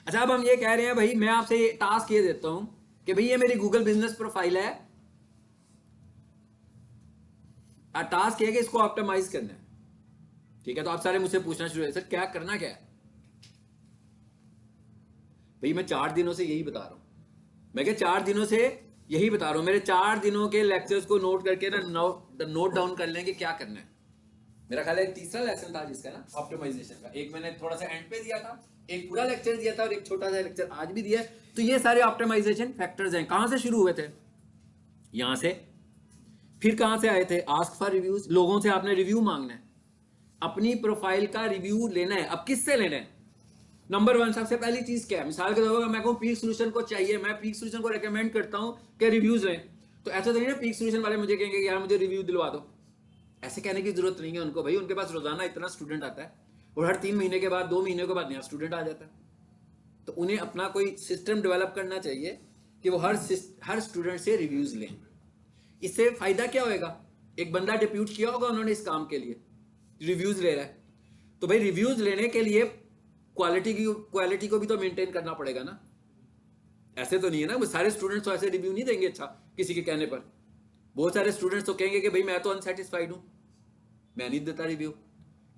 अच्छा, अब हम ये कह रहे हैं भाई, मैं आपसे ये टास्क ये देता हूं कि भाई ये मेरी गूगल बिजनेस प्रोफाइल है, टास्क है कि इसको ऑप्टिमाइज करना है, ठीक है। तो आप सारे मुझसे पूछना शुरू है, सर क्या करना क्या है? भाई मैं 4 दिनों से यही बता रहा हूं, मैं क्या 4 दिनों से यही बता रहा हूं। मेरे 4 दिनों के लेक्चर्स को नोट करके ना नोट डाउन कर लेंगे क्या करना है। मेरा ख्याल है तीसरा लेसन था जिसका ना ऑप्टिमाइजेशन का, एक मैंने थोड़ा सा एंड पे दिया था, एक पूरा लेक्चर दिया था और एक छोटा सा लेक्चर आज भी दिया है। तो ये सारे ऑप्टिमाइजेशन फैक्टर्स हैं। कहां से शुरू हुए थे? यहां से। फिर कहां से आए थे? आस्क फॉर रिव्यूज, लोगों से आपने रिव्यू मांगना है, अपनी प्रोफाइल का रिव्यू लेना है। अब किससे लेना है? नंबर 1 सबसे पहली चीज क्या है? मिसाल के तौर पर मैं कहूं पीक सोल्यूशन को चाहिए, मैं पीक सोल्यूशन को रेकमेंड करता हूं कि रिव्यूज लें, तो ऐसा तो नहीं ना पीक सोल्यूशन वाले मुझे कहेंगे यार मुझे रिव्यू दिलवा दो। ऐसे कहने की जरूरत नहीं है उनको, भाई उनके पास रोजाना इतना स्टूडेंट आता है और हर 3 महीने के बाद 2 महीने के बाद नया स्टूडेंट आ जाता है, तो उन्हें अपना कोई सिस्टम डेवलप करना चाहिए कि वो हर स्टूडेंट से रिव्यूज लें। इससे फायदा क्या होएगा? एक बंदा डिप्यूट किया होगा उन्होंने इस काम के लिए, रिव्यूज ले रहा है, तो भाई रिव्यूज लेने के लिए क्वालिटी को भी तो मेंटेन करना पड़ेगा ना। ऐसे तो नहीं है ना वो सारे स्टूडेंट्स तो ऐसे रिव्यू नहीं देंगे अच्छा किसी के कहने पर। बहुत सारे स्टूडेंट्स तो कहेंगे कि भाई मैं तो अनसेटिस्फाइड हूं, मैं नहीं देता रिव्यू,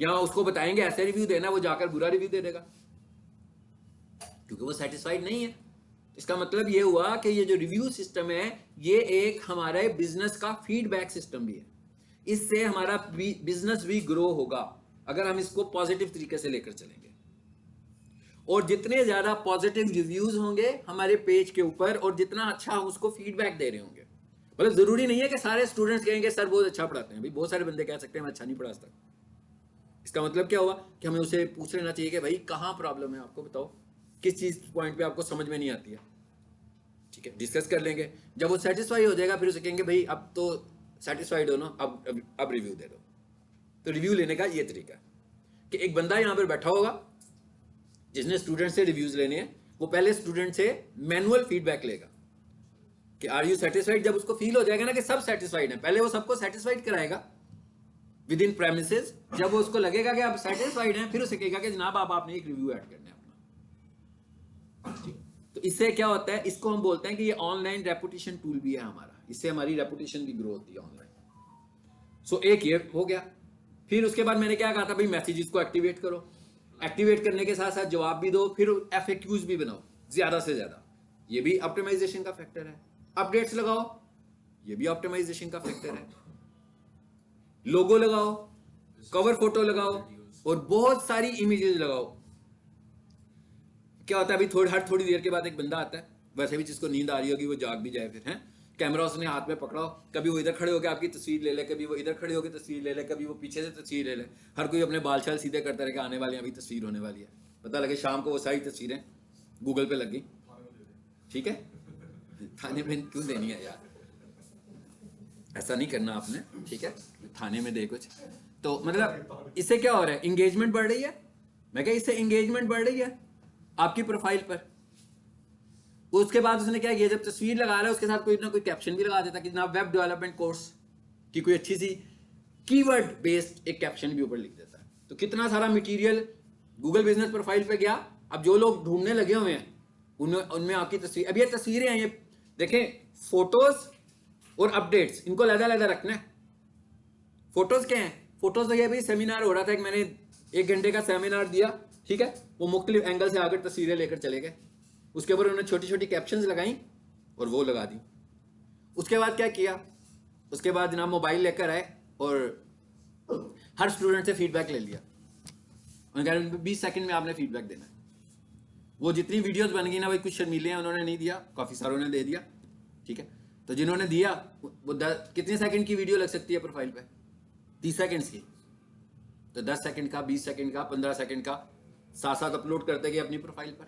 या उसको बताएंगे ऐसे रिव्यू देना, वो जाकर बुरा रिव्यू दे देगा क्योंकि वो सेटिस्फाइड नहीं है। इसका मतलब ये हुआ कि ये जो रिव्यू सिस्टम है ये एक हमारे बिजनेस का फीडबैक सिस्टम भी है। इससे हमारा बिजनेस भी ग्रो होगा अगर हम इसको पॉजिटिव तरीके से लेकर चलेंगे। और जितने ज्यादा पॉजिटिव रिव्यूज होंगे हमारे पेज के ऊपर और जितना अच्छा हम उसको फीडबैक दे रहे होंगे, मतलब जरूरी नहीं है कि सारे स्टूडेंट्स कहेंगे सर बहुत अच्छा पढ़ाते हैं, भाई बहुत सारे बंदे कह सकते हैं मैं अच्छा नहीं पढ़ा सकता। इसका मतलब क्या हुआ कि हमें उसे पूछ लेना चाहिए कि भाई कहाँ प्रॉब्लम है, आपको बताओ किस चीज पॉइंट पे आपको समझ में नहीं आती है, ठीक है, डिस्कस कर लेंगे। जब वो सेटिस्फाई हो जाएगा फिर उसे कहेंगे भाई अब तो सेटिस्फाइड हो ना, अब रिव्यू दे दो। तो रिव्यू लेने का ये तरीका है कि एक बंदा यहां पर बैठा होगा जिसने स्टूडेंट से रिव्यूज लेने हैं, वो पहले स्टूडेंट से मैनुअल फीडबैक लेगा कि आर यू सेटिस्फाइड। जब उसको फील हो जाएगा ना कि सब सेटिस्फाइड है, पहले वो सबको सेटिस्फाइड कराएगा विद इन प्रेमिसेस। जब उसको लगेगा कि आप सेटिस्फाइड हैं फिर उसे कहेगा कि जनाब आपने एक रिव्यू ऐड करना है अपना। तो इससे क्या होता है, इसको हम बोलते हैं कि ये ऑनलाइन रेपुटेशन टूल भी है हमारा, इससे हमारी रेपुटेशन भी ग्रो होती है ऑनलाइन। सो एक ये हो गया। फिर उसके बाद मैंने क्या कहा था भाई मैसेजेस को एक्टिवेट करो, एक्टिवेट करने के साथ साथ जवाब भी दो, फिर एफएक्यूज भी बनाओ ज्यादा से ज्यादा, ये भी ऑप्टिमाइजेशन का फैक्टर है। अपडेट्स लगाओ, ये भी ऑप्टिमाइजेशन का फैक्टर है। लोगो लगाओ, कवर फोटो लगाओ और बहुत सारी इमेजेस लगाओ। क्या होता है अभी हर थोड़ी देर के बाद एक बंदा आता है, वैसे भी जिसको नींद आ रही होगी वो जाग भी जाए, फिर है कैमरा उसने हाथ में पकड़ाओ, कभी वो इधर खड़े होकर आपकी तस्वीर ले ले, कभी वो इधर खड़े होकर तस्वीर ले ले, कभी वो पीछे से तस्वीर ले ले। हर कोई अपने बाल छाल सीधे करता रहे कि आने वाली अभी तस्वीर होने वाली है, पता लगे शाम को वो सारी तस्वीरें गूगल पे लग गई। ठीक है, थाने में क्यों देनी है यार, ऐसा नहीं करना आपने, ठीक है, थाने में दे कुछ। तो मतलब इससे क्या हो रहा है, इंगेजमेंट बढ़ रही है। मैं कह इससे इंगेजमेंट बढ़ रही है आपकी प्रोफाइल पर। उसके बाद उसने क्या किया, जब तस्वीर लगा रहा है उसके साथ कोई ना कोई कैप्शन भी लगा देता कि जनाब वेब डेवलपमेंट कोर्स की कोई अच्छी सी कीवर्ड बेस्ड एक कैप्शन भी ऊपर लिख देता है। तो कितना सारा मटेरियल गूगल बिजनेस प्रोफाइल पे गया। अब जो लोग ढूंढने लगे हुए हैं उनमें आपकी तस्वीर, अब ये तस्वीरें हैं, ये देखें फोटोज और अपडेट्स, इनको अलग-अलग रखना है। फोटोज क्या है, फोटोज तो ये भी सेमिनार हो रहा था, एक मैंने 1 घंटे का सेमिनार दिया, ठीक है, वो मुख्तलिफ एंगल से आकर तस्वीरें लेकर चले गए, उसके ऊपर उन्होंने छोटी छोटी कैप्शंस लगाई और वो लगा दी। उसके बाद क्या किया, उसके बाद जनाब मोबाइल लेकर आए और हर स्टूडेंट से फीडबैक ले लिया। उन्होंने कहा 20 सेकंड में आपने फीडबैक देना है। वो जितनी वीडियोस बन गई ना, भाई कुछ शर्मीले हैं उन्होंने नहीं दिया, काफी सारों ने दे दिया, ठीक है। तो जिन्होंने दिया वो कितने सेकंड की वीडियो लग सकती है प्रोफाइल पे, 30 सेकंड्स की, तो 10 सेकंड का, 20 सेकंड का, 15 सेकंड का साथ साथ अपलोड करते गए अपनी प्रोफाइल पर।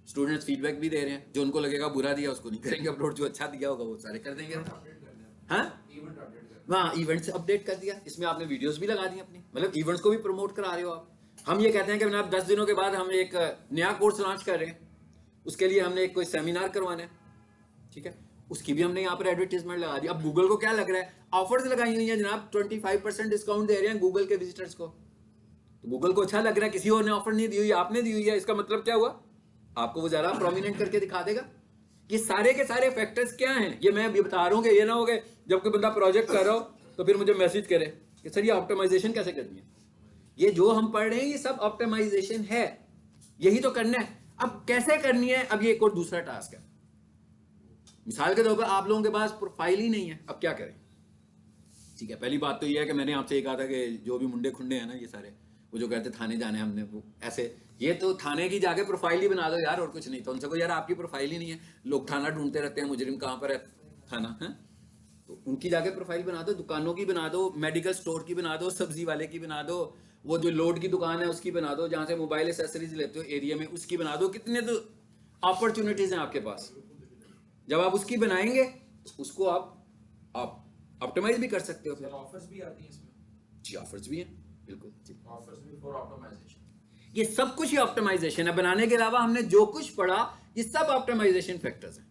स्टूडेंट्स फीडबैक भी दे रहे हैं, जो उनको लगेगा बुरा दिया उसको नहीं करेंगे अपलोड, जो अच्छा दिया होगा वो सारे कर देंगे। हाँ, इवेंट्स अपडेट कर दिया, इसमें आपने वीडियोस भी लगा दी अपनी, मतलब इवेंट्स को भी प्रमोट करा रहे हो आप। हम ये कहते हैं कि आप 10 दिनों के बाद हम एक नया कोर्स लॉन्च कर रहे हैं, उसके लिए हमने एक कोई सेमिनार करवाना है, ठीक है, उसकी भी हमने यहाँ पर एडवर्टीजमेंट लगा दी। अब गूगल को क्या लग रहा है, ऑफर्स लगाई हुई है जनाब, 25% डिस्काउंट दे रहे हैं गूगल के विजिटर्स को। तो गूगल को अच्छा लग रहा है, किसी और ने ऑफर नहीं दी हुई, आपने दी हुई है, इसका मतलब क्या हुआ, आपको वो ज्यादा प्रोमिनेंट करके दिखा देगा। ये सारे के सारे फैक्टर्स क्या हैं, ये मैं भी बता रहा हूँ कि ये ना हो गए जब कोई बंदा प्रोजेक्ट कर रहा हो तो फिर मुझे मैसेज करे कि सर ये ऑप्टिमाइजेशन कैसे करनी है। ये जो हम पढ़ रहे हैं ये सब ऑप्टिमाइजेशन है, यही तो करना है। अब कैसे करनी है, अब ये एक और दूसरा टास्क है। मिसाल के तौर पर आप लोगों के पास प्रोफाइल ही नहीं है, अब क्या करें, ठीक है। पहली बात तो ये है कि मैंने आपसे ये कहा था कि जो भी मुंडे खुंडे हैं ना ये सारे, वो जो कहते थाने जाने हमने, वो ऐसे ये तो थाने की जाके प्रोफाइल ही बना दो यार, और कुछ नहीं। तो उनसे को यार आपकी प्रोफाइल ही नहीं है, लोग थाना ढूंढते रहते हैं, मुजरिम कहाँ पर है, था ना, है? तो उनकी जाके प्रोफाइल बना दो, दुकानों की बना दो, मेडिकल स्टोर की बना दो, सब्जी वाले की बना दो, वो जो लोड की दुकान है उसकी बना दो, जहाँ से मोबाइल एसेसरीज लेते हो एरिया में उसकी बना दो। कितने तो अपॉर्चुनिटीज हैं आपके पास। जब आप उसकी बनाएंगे तो उसको आप ऑप्टिमाइज भी कर सकते हो फिर। ऑफर्स भी आती हैं इसमें? जी ऑफर्स भी हैं, बिल्कुल जी। ऑफर्स भी फॉर ऑप्टिमाइजेशन। ये सब कुछ ही ऑप्टिमाइजेशन है। बनाने के अलावा हमने जो कुछ पढ़ा ये सब ऑप्टिमाइजेशन फैक्टर्स हैं।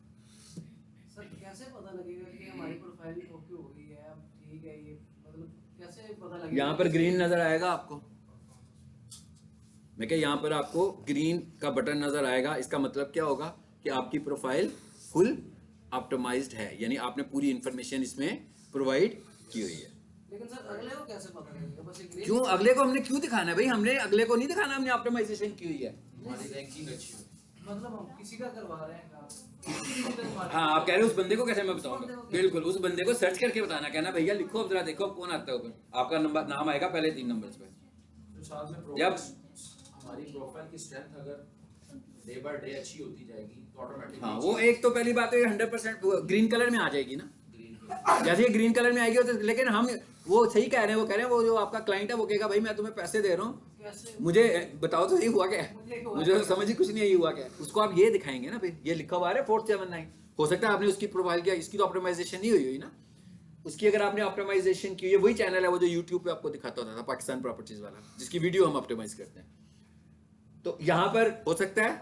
सर कैसे पता लगेगा कि हमारी प्रोफाइल ओके हो गई है, अब ठीक है ये, मतलब कैसे पता लगेगा? यहाँ पर ग्रीन नजर आएगा आपको, मैं क्या यहाँ पर आपको ग्रीन का बटन नजर आएगा। इसका मतलब क्या होगा कि आपकी प्रोफाइल फुल ऑप्टिमाइज्ड है, यानी आपने पूरी इंफॉर्मेशन इसमें प्रोवाइड की हुई है। लेकिन सर अगले को कैसे पता लगेगा? बस एक क्यों अगले को हमने क्यों दिखाना है भाई? हमने अगले को नहीं दिखाना हमने ऑप्टिमाइजेशन की हुई है। हमारी रैंकिंग अच्छी हो। मतलब हम किसी का करवा रहे हैं काम। हाँ आप कह रहे हो उस बंदे को कैसे मैं बताऊंगा? बिल्कुल उस बंदे को सर्च करके बताना, कहना भैया लिखो अब जरा देखो अब कौन आता है ऊपर, आपका नंबर नाम आएगा पहले 3 नंबर्स पे। तो साथ में जब हमारी प्रोफाइल की स्ट्रेंथ अगर डे बाय डे अच्छी होती जाएगी तो ऑटोमेटिकली हाँ वो एक तो पहली बात है 100% ग्रीन कलर में आ जाएगी ना। जैसे ये ग्रीन कलर में आएगी तो, लेकिन हम वो सही कह रहे हैं, वो कह रहे हैं वो जो आपका क्लाइंट है वो कहेगा भाई मैं तुम्हें पैसे दे रहा हूँ, कैसे? मुझे बताओ तो ये हुआ क्या है, मुझे तो समझ ही कुछ नहीं है ये हुआ क्या है। उसको आप ये दिखाएंगे ना, फिर ये लिखा हुआ है 479, हो सकता है आपने उसकी प्रोफाइल किया, इसकी तो ऑप्टिमाइजेशन नहीं हुई हुई ना। उसकी अगर आपने ऑप्टिमाइजेशन की है, वही चैनल है वो जो यूट्यूब पे आपको दिखाता होता था पाकिस्तान प्रॉपर्टीज वाला, जिसकी वीडियो हम ऑप्टिमाइज करते हैं। तो यहाँ पर हो सकता है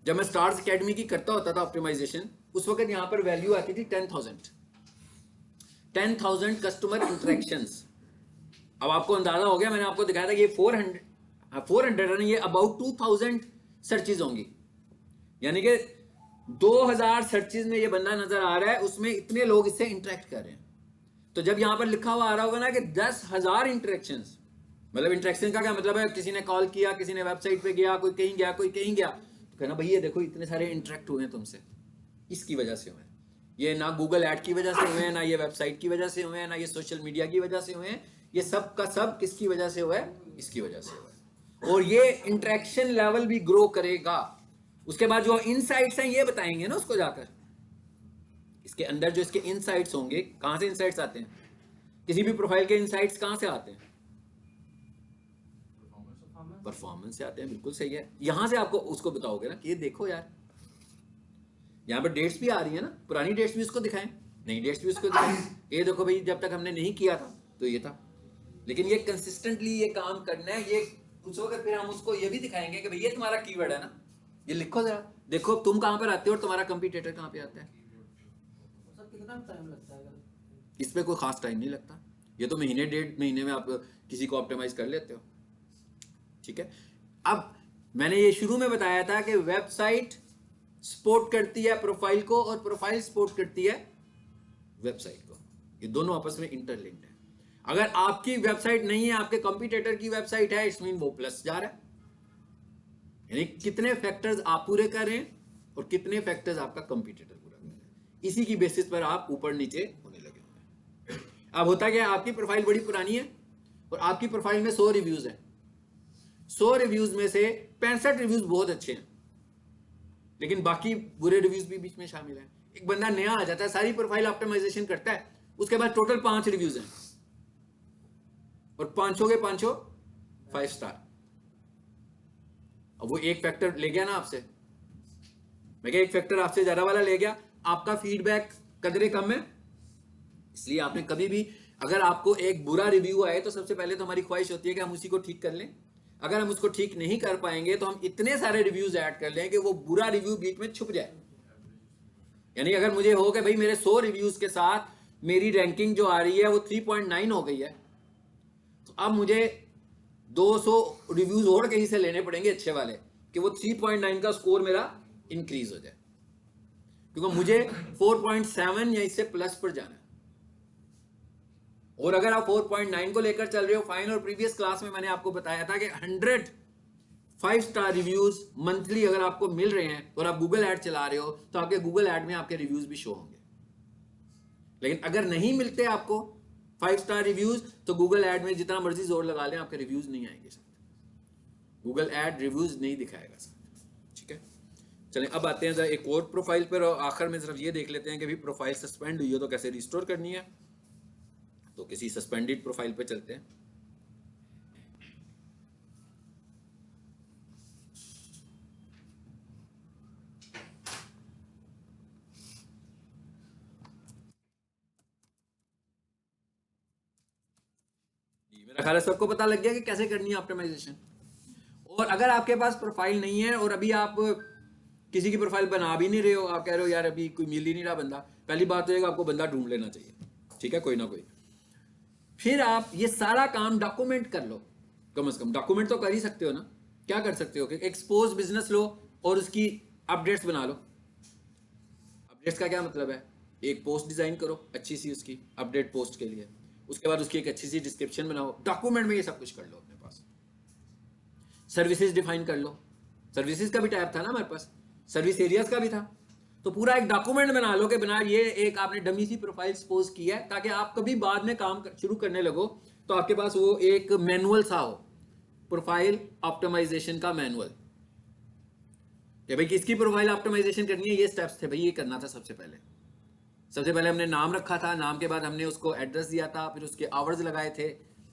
जब मैं स्टार्स एकेडमी की करता होता था ऑप्टिमाइजेशन, उस वक्त यहाँ पर वैल्यू आती थी 10,000 कस्टमर इंटरेक्शंस। अब आपको अंदाजा हो गया, मैंने आपको दिखाया था कि ये 400 नहीं, ये अबाउट 2,000 सर्चेज होंगी, यानी कि 2,000 सर्चेज में ये बंदा नजर आ रहा है, उसमें इतने लोग इससे इंटरेक्ट कर रहे हैं। तो जब यहां पर लिखा हुआ आ रहा होगा ना कि 10,000 इंटरेक्शंस, मतलब इंटरेक्शन का क्या मतलब है? किसी ने कॉल किया, किसी ने वेबसाइट पे गया, कोई कहीं गया, कोई कहीं गया, तो कहना भाई ये देखो इतने सारे इंटरेक्ट हुए हैं तुमसे, इसकी वजह से हुए हैं। ये ना गूगल ऐड की वजह से हुए हैं, ना ये वेबसाइट की वजह से हुए हैं, ना ये सोशल मीडिया की वजह से हुए हैं, ये सब का सब किसकी वजह से हुआ है? इसकी वजह से हुआ है। और ये इंटरेक्शन लेवल भी ग्रो करेगा। उसके बाद जो इनसाइट्स हैं ये बताएंगे ना उसको जाकर, इसके अंदर जो इसके इनसाइट्स होंगे, कहां से इनसाइट्स आते हैं? किसी भी प्रोफाइल के इनसाइट्स कहां से आते हैं? परफॉर्मेंस से आते हैं, बिल्कुल सही है। यहां से आपको उसको बताओगे ना कि ये देखो यार, यहाँ पर डेट्स भी आ रही है ना, पुरानी डेट्स भी उसको दिखाएं, नई डेट्स भी उसको दिखाएं। ये देखो भाई जब तक हमने नहीं किया था तो ये था, लेकिन ये कंसिस्टेंटली ये काम करना है। ये उस वक्त फिर हम उसको ये भी दिखाएंगे कि भाई ये तुम्हारा कीवर्ड है ना, ये लिखो जरा, देखो तुम कहाँ पर आते हो और तुम्हारा कंपटीटर कहाँ पे आता है। सर कितना टाइम लगता है? इस पे कोई खास टाइम नहीं लगता, ये तो महीने 1.5 महीने में आप किसी को ऑप्टिमाइज कर लेते हो। ठीक है, अब मैंने ये शुरू में बताया था कि वेबसाइट सपोर्ट करती है प्रोफाइल को और प्रोफाइल सपोर्ट करती है वेबसाइट को, ये दोनों आपस में इंटरलिंक्ड है। अगर आपकी वेबसाइट नहीं है, आपके कंपटीटर की वेबसाइट है, इट्स मीन वो प्लस जा रहा है, यानी कितने फैक्टर्स आप पूरे कर रहे हैं और कितने फैक्टर्स आपका कंपटीटर पूरा कर रहा है, इसी की बेसिस पर आप ऊपर नीचे होने लगे होंगे। अब होता क्या है, आपकी प्रोफाइल बड़ी पुरानी है और आपकी प्रोफाइल में 100 रिव्यूज है, 100 रिव्यूज में से 65 रिव्यूज बहुत अच्छे हैं, लेकिन बाकी बुरे रिव्यूज भी बीच में शामिल हैं। एक बंदा नया आ जाता है, सारी प्रोफाइल ऑप्टिमाइजेशन करता है, उसके बाद टोटल 5 रिव्यूज हैं और पांचों के पांचों 5 स्टार। अब वो एक फैक्टर ले गया ना आपसे, मैं क्या एक फैक्टर आपसे ज्यादा वाला ले गया, आपका फीडबैक कदरे कम है, इसलिए आपने कभी भी अगर आपको एक बुरा रिव्यू आए तो सबसे पहले तो हमारी ख्वाहिश होती है कि हम उसी को ठीक कर लें। अगर हम उसको ठीक नहीं कर पाएंगे तो हम इतने सारे रिव्यूज ऐड कर लें कि वो बुरा रिव्यू बीच में छुप जाए। यानी अगर मुझे हो कि भाई मेरे 100 रिव्यूज के साथ मेरी रैंकिंग जो आ रही है वो 3.9 हो गई है, तो अब मुझे 200 रिव्यूज और कहीं से लेने पड़ेंगे अच्छे वाले कि वो 3.9 का स्कोर मेरा इंक्रीज हो जाए, क्योंकि मुझे 4.7 या इससे प्लस पर जाना है। और अगर आप 4.9 को लेकर चल रहे हो फाइन, और प्रीवियस क्लास में मैंने आपको बताया था कि 100 5 स्टार रिव्यूज मंथली अगर आपको मिल रहे हैं और आप गूगल ऐड चला रहे हो तो आपके गूगल ऐड में आपके रिव्यूज भी शो होंगे। लेकिन अगर नहीं मिलते आपको 5 स्टार रिव्यूज तो गूगल ऐड में जितना मर्जी जोर लगा लें आपके रिव्यूज नहीं आएंगे साथ, गूगल ऐड रिव्यूज नहीं दिखाएगा साथ। ठीक है, चलें अब आते हैं जरा एक और प्रोफाइल पर, और आखिर में सिर्फ ये देख लेते हैं कि भी प्रोफाइल सस्पेंड हुई है तो कैसे रिस्टोर करनी है। तो किसी सस्पेंडेड प्रोफाइल पे चलते हैं। मेरा ख्याल है सबको पता लग गया कि कैसे करनी है ऑप्टिमाइजेशन। और अगर आपके पास प्रोफाइल नहीं है और अभी आप किसी की प्रोफाइल बना भी नहीं रहे हो, आप कह रहे हो यार अभी कोई मिल ही नहीं रहा बंदा, पहली बात तो है कि आपको बंदा ढूंढ लेना चाहिए, ठीक है, कोई ना कोई। फिर आप ये सारा काम डॉक्यूमेंट कर लो, कम से कम डॉक्यूमेंट तो कर ही सकते हो ना। क्या कर सकते हो कि एक्सपोज बिजनेस लो और उसकी अपडेट्स बना लो। अपडेट्स का क्या मतलब है, एक पोस्ट डिजाइन करो अच्छी सी उसकी अपडेट पोस्ट के लिए, उसके बाद उसकी एक अच्छी सी डिस्क्रिप्शन बनाओ, डॉक्यूमेंट में ये सब कुछ कर लो अपने पास। सर्विसेज डिफाइन कर लो, सर्विसेज का भी टाइप था ना हमारे पास, सर्विस एरियाज का भी था। तो पूरा एक डॉक्यूमेंट बना लो कि बना ये एक आपने डमी सी प्रोफाइल सपोज की है, ताकि आप कभी बाद में काम शुरू करने लगो तो आपके पास वो एक मैनुअल सा हो, प्रोफाइल ऑप्टिमाइजेशन का मैनुअल। कि भाई किसकी प्रोफाइल ऑप्टिमाइजेशन करनी है, ये स्टेप्स थे भाई, ये करना था सबसे पहले। सबसे पहले हमने नाम रखा था, नाम के बाद हमने उसको एड्रेस दिया था, फिर उसके आवर्स लगाए थे,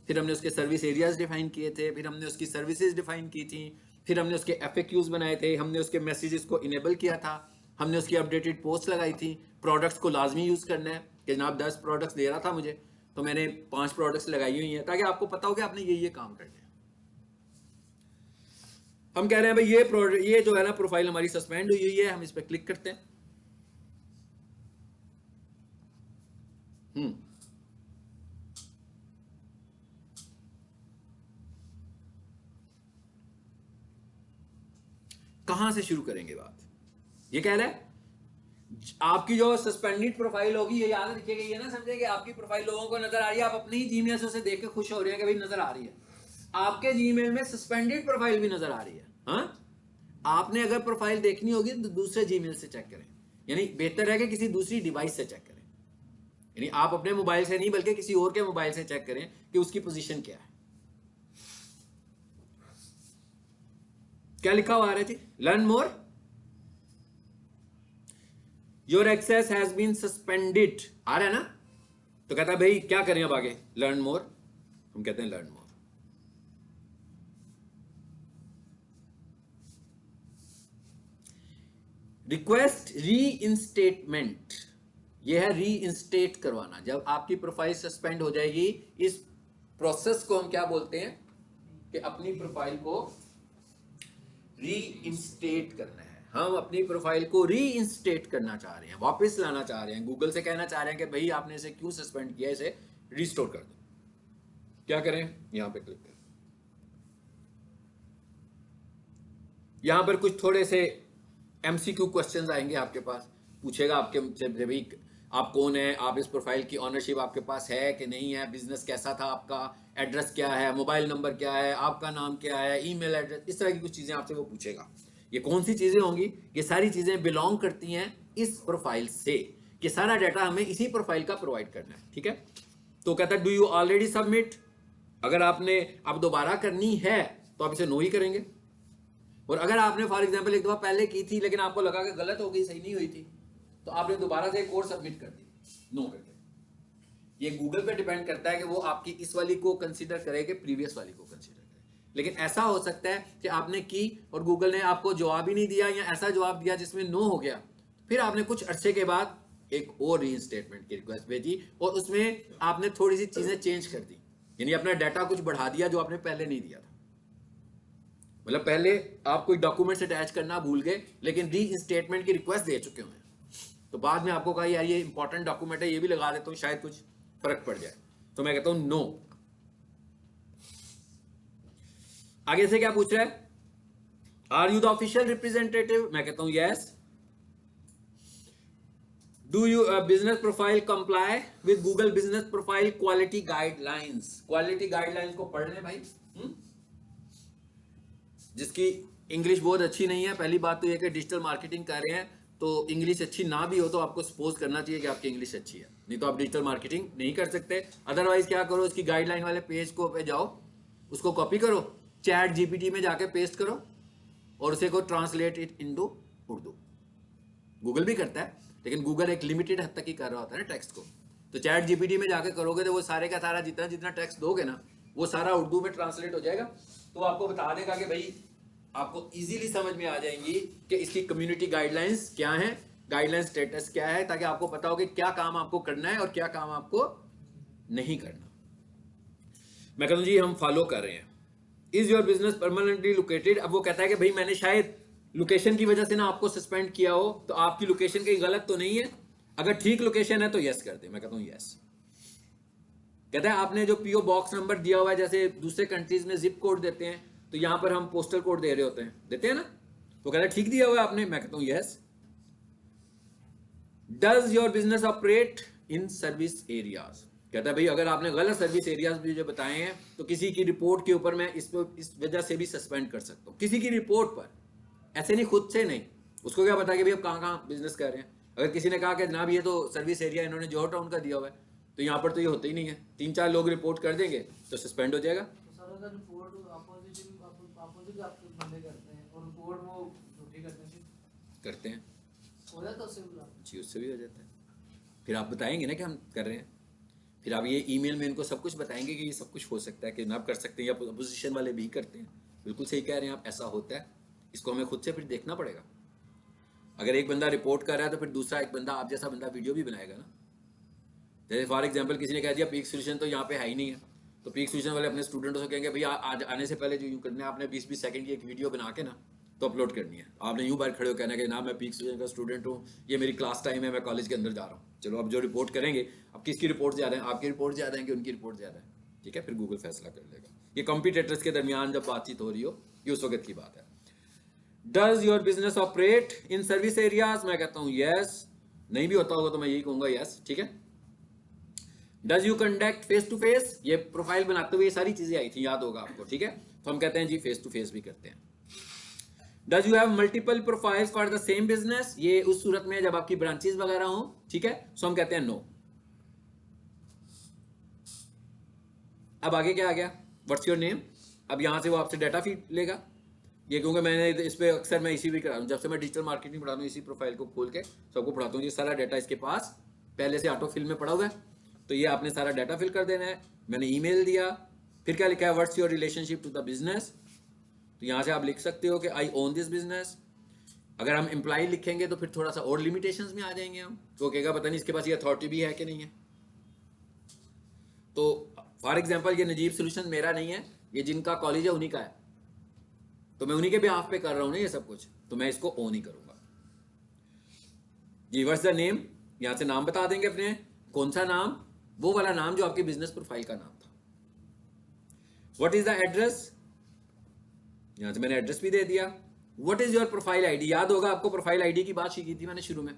फिर हमने उसके सर्विस एरियाज डिफाइन किए थे, फिर हमने उसकी सर्विसेज डिफाइन की थी, फिर हमने उसके FAQs बनाए थे, हमने उसके मैसेजेस को इनेबल किया था, हमने उसकी अपडेटेड पोस्ट लगाई थी। प्रोडक्ट्स को लाजमी यूज़ करना है कि जनाब 10 प्रोडक्ट्स दे रहा था मुझे तो मैंने 5 प्रोडक्ट्स लगाई हुई हैं, ताकि आपको पता हो कि आपने ये काम करना है। हम कह रहे हैं भाई ये जो है ना प्रोफाइल हमारी सस्पेंड हुई है, हम इस पर क्लिक करते हैं। कहां से शुरू करेंगे बात, ये कह रहा है आपकी जो सस्पेंडेड प्रोफाइल होगी, ये याद रखिएगा, ये ना समझे कि आपकी प्रोफाइल लोगों को नजर आ रही है, आप अपनी ही जीमेल से उसे देख के खुश हो रहे हैं कि भाई नजर आ रही है, आपके जीमेल में सस्पेंडेड प्रोफाइल भी नजर आ रही है। हाँ, आपने अगर प्रोफाइल देखनी होगी तो दूसरे जीमेल से चेक करें, यानी बेहतर है कि किसी दूसरी डिवाइस से चेक करें, यानी आप अपने मोबाइल से नहीं बल्कि किसी और के मोबाइल से चेक करें कि उसकी पोजीशन क्या है। क्या लिखा हुआ आ रहा है जी, learn more, your access has been suspended, आ रहा है ना। तो कहता है भाई क्या करें अब आगे, लर्न मोर, हम कहते हैं लर्न मोर। रिक्वेस्ट री इंस्टेटमेंट, यह है री इंस्टेट करवाना। जब आपकी प्रोफाइल सस्पेंड हो जाएगी, इस प्रोसेस को हम क्या बोलते हैं कि अपनी प्रोफाइल को री इंस्टेट करना है। हम अपनी प्रोफाइल को री इंस्टेट करना चाह रहे हैं, वापस लाना चाह रहे हैं, गूगल से कहना चाह रहे हैं कि भाई आपने इसे क्यों सस्पेंड किया, इसे रिस्टोर कर दो। क्या करें, यहां पे क्लिक करें। यहां पर कुछ थोड़े से MCQ क्वेश्चंस आएंगे आपके पास, पूछेगा आपके से भाई आप कौन है, आप इस प्रोफाइल की ऑनरशिप आपके पास है कि नहीं है, बिजनेस कैसा था आपका, एड्रेस क्या है, मोबाइल नंबर क्या है, आपका नाम क्या है, ईमेल एड्रेस, इस तरह की कुछ चीजें आपसे वो पूछेगा। ये कौन सी चीजें होंगी, ये सारी चीजें बिलोंग करती हैं इस प्रोफाइल से, कि सारा डाटा हमें इसी प्रोफाइल का प्रोवाइड करना है, ठीक है। तो कहता है डू यू ऑलरेडी सबमिट, अगर आपने अब दोबारा करनी है तो आप इसे नो ही करेंगे, और अगर आपने फॉर एग्जांपल एक दफा पहले की थी लेकिन आपको लगा कि गलत हो गई, सही नहीं हुई थी, तो आपने दोबारा से एक और सबमिट कर दी नो करके। ये गूगल पे डिपेंड करता है कि वो आपकी इस वाली को कंसीडर करे कि प्रीवियस वाली को कंसीडर करे। लेकिन ऐसा हो सकता है कि आपने की और गूगल ने आपको जवाब ही नहीं दिया, या ऐसा जवाब दिया जिसमें नो हो गया, फिर आपने कुछ अरसे के बाद एक और रीइंस्टेटमेंट की रिक्वेस्ट भेजी और उसमें आपने थोड़ी सी चीजें चेंज कर दी, यानी अपना डाटा कुछ बढ़ा दिया जो आपने पहले नहीं दिया था। मतलब पहले आप कोई डॉक्यूमेंट्स अटैच करना भूल गए लेकिन रीइंस्टेटमेंट की रिक्वेस्ट दे चुके हैं, तो बाद में आपको कहा यार ये इंपॉर्टेंट डॉक्यूमेंट है, ये भी लगा देता हूं शायद कुछ फर्क पड़ जाए, तो मैं कहता हूं नो। आगे से क्या पूछ रहा है, are you the official representative, मैं कहता हूं yes. Do you business profile comply with Google business profile quality guidelines, quality guidelines को पढ़ लें भाई। जिसकी इंग्लिश बहुत अच्छी नहीं है, पहली बात तो यह कि डिजिटल मार्केटिंग कर रहे हैं तो इंग्लिश अच्छी ना भी हो तो आपको सपोज करना चाहिए कि आपकी इंग्लिश अच्छी है, नहीं तो आप डिजिटल मार्केटिंग नहीं कर सकते। अदरवाइज क्या करो, इसकी गाइडलाइन वाले पेज को पे जाओ, उसको कॉपी करो, चैट GPT में जाके पेस्ट करो और उसे को translate it into Urdu. Google भी करता है, लेकिन गूगल एक लिमिटेड हद तक ही कर रहा होता है ना टेक्स्ट को। तो चैट जीपीटी में जाके करोगे तो वो सारे का सारा जितना जितना टेक्स्ट दोगे ना, वो सारा उर्दू में ट्रांसलेट हो जाएगा। तो आपको बता देगा कि भाई आपको इजीली समझ में आ जाएंगी कि इसकी कम्युनिटी गाइडलाइंस क्या है, गाइडलाइंस स्टेटस क्या है, ताकि आपको पता हो कि क्या काम आपको करना है और क्या काम आपको नहीं करना। मैं कहता हूं जी हम फॉलो कर रहे हैं। Is your business permanently located? अब वो कहता है कि भाई मैंने शायद लोकेशन की वजह से ना आपको सस्पेंड किया हो, तो आपकी लोकेशन कहीं गलत तो नहीं है? अगर ठीक लोकेशन है तो यस कर दे। मैं कहता हूं यस। कहता है आपने जो पीओ बॉक्स नंबर दिया हुआ है, जैसे दूसरे कंट्रीज में जिप कोड देते हैं, तो यहां पर हम पोस्टल कोड दे रहे होते हैं, देते हैं ना? तो कहता है ठीक दिया हुआ है आपने। मैं कहता हूं yes. Does your business operate in service areas? कहता है भाई अगर आपने गलत सर्विस एरियाज भी जो बताए हैं, तो किसी की रिपोर्ट के ऊपर मैं इस वजह से भी सस्पेंड कर सकता हूं। किसी की रिपोर्ट पर, ऐसे नहीं, खुद से नहीं। उसको क्या पता कि भाई अब कहाँ कहाँ बिजनेस कर रहे हैं। अगर किसी ने कहा कि जनाब ये तो सर्विस एरिया इन्होंने जौहर टाउन का दिया हुआ है, तो यहाँ पर तो ये होता ही नहीं है, 3-4 लोग रिपोर्ट कर देंगे तो सस्पेंड हो जाएगा। तो सर अगर रिपोर्ट अपोजिट आपके बंदे करते हैं और रिपोर्ट वो झूठी करते हैं हो जाता है उससे भी? जी उससे भी हो जाता है। फिर आप बताएंगे ना कि हम कर रहे हैं, फिर आप ये ईमेल में इनको सब कुछ बताएंगे कि ये सब कुछ हो सकता है, कि जनाब कर सकते हैं, या अपोजिशन वाले भी करते हैं। बिल्कुल सही कह रहे हैं आप, ऐसा होता है। इसको हमें खुद से फिर देखना पड़ेगा। अगर एक बंदा रिपोर्ट कर रहा है तो फिर दूसरा एक बंदा, आप जैसा बंदा, वीडियो भी बनाएगा ना। जैसे फॉर एग्जांपल किसी ने कह दिया पीक सोल्यूशन तो यहाँ पे है ही नहीं है, तो पीक सोल्यूशन वाले अपने स्टूडेंट्स को कहेंगे भैया आज आने से पहले जो यूँ करना है, आपने 20-20 सेकंड की एक वीडियो बना के ना तो अपलोड करनी है। आपने यूँ बाहर खड़े हो कहना कि ना मैं पीक सोल्यूशन का स्टूडेंट हूँ, ये मेरी क्लास टाइम है, मैं कॉलेज के अंदर जा रहा हूँ। चलो अब जो रिपोर्ट करेंगे, अब किसकी रिपोर्ट ज़्यादा है, आपकी रिपोर्ट ज़्यादा है कि उनकी रिपोर्ट ज़्यादा है? ठीक है, फिर गूगल फैसला कर लेगा। ये कॉम्पिटिटर्स के दरमियान जब बातचीत हो रही हो, ये उस वक्त की बात है। Does your business operate in service areas? मैं कहता हूं यस। नहीं भी होता होगा तो मैं यही कहूंगा यस। ठीक है। Does you conduct face to face? ये प्रोफाइल बनाते हुए ये सारी चीजें आई थी, याद होगा आपको। ठीक है, तो हम कहते हैं जी फेस टू फेस भी करते हैं। Does you have multiple profiles for the same business? ये उस सूरत में जब आपकी ब्रांचेस वगैरह हो। ठीक है, सो हम कहते हैं नो। अब आगे क्या आ गया? What's your name? अब यहां से वो आपसे डाटा फीड लेगा। ये क्योंकि मैंने इस पे अक्सर मैं इसी भी करा हूँ, जब से मैं डिजिटल मार्केटिंग पढ़ाता हूँ, इसी प्रोफाइल को खोल के सबको पढ़ाता हूँ। ये सारा डाटा इसके पास पहले से ऑटो फिल में पड़ा हुआ है, तो ये आपने सारा डाटा फिल कर देना है। मैंने ईमेल दिया, फिर क्या लिखा है? What's your relationship to the business? तो यहाँ से आप लिख सकते हो कि आई ओन दिस बिजनेस। अगर हम एम्प्लॉय लिखेंगे तो फिर थोड़ा सा और लिमिटेशंस में आ जाएंगे हम, तो कहेगा पता नहीं इसके पास ये अथॉरिटी भी है कि नहीं है। तो फॉर एग्जाम्पल ये नजीब सोल्यूशन मेरा नहीं है, ये जिनका कॉलेज है उन्हीं का है, तो मैं उन्हीं के बिहाफ पे कर रहा हूं ना ये सब कुछ, तो मैं इसको ओन ही करूंगा। जी व्हाट्स द नेम? यहां से नाम बता देंगे अपने, कौन सा नाम? वो वाला नाम जो आपके बिजनेस प्रोफाइल का नाम था। What is the address? यहां से मैंने एड्रेस भी दे दिया। What is your profile ID? याद होगा आपको प्रोफाइल आईडी की बात की थी मैंने शुरू में।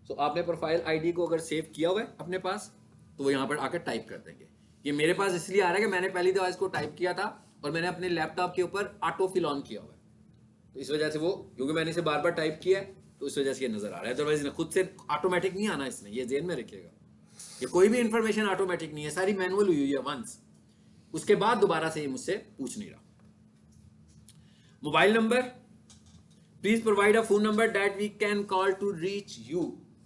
तो आपने प्रोफाइल आईडी को अगर सेव किया हुआ है अपने पास, तो वो यहां पर आकर टाइप कर देंगे। ये मेरे पास इसलिए आ रहा है कि मैंने पहली दफा इसको टाइप किया था और मैंने अपने लैपटॉप के ऊपर ऑटो फिल ऑन किया हुआ है, तो इस वजह से वो, क्योंकि मैंने इसे बार बार टाइप किया है तो इस वजह से ये नजर आ रहा है। अदरवाइज खुद से ऑटोमेटिक नहीं आना इसने, ये जेन में रखिएगा। ये कोई भी इंफॉर्मेशन ऑटोमेटिक नहीं है, सारी मैनुअल हुई है वंस, उसके बाद दोबारा से ये मुझसे पूछ नहीं रहा। Mobile number, please provide a phone number that we can call to reach you.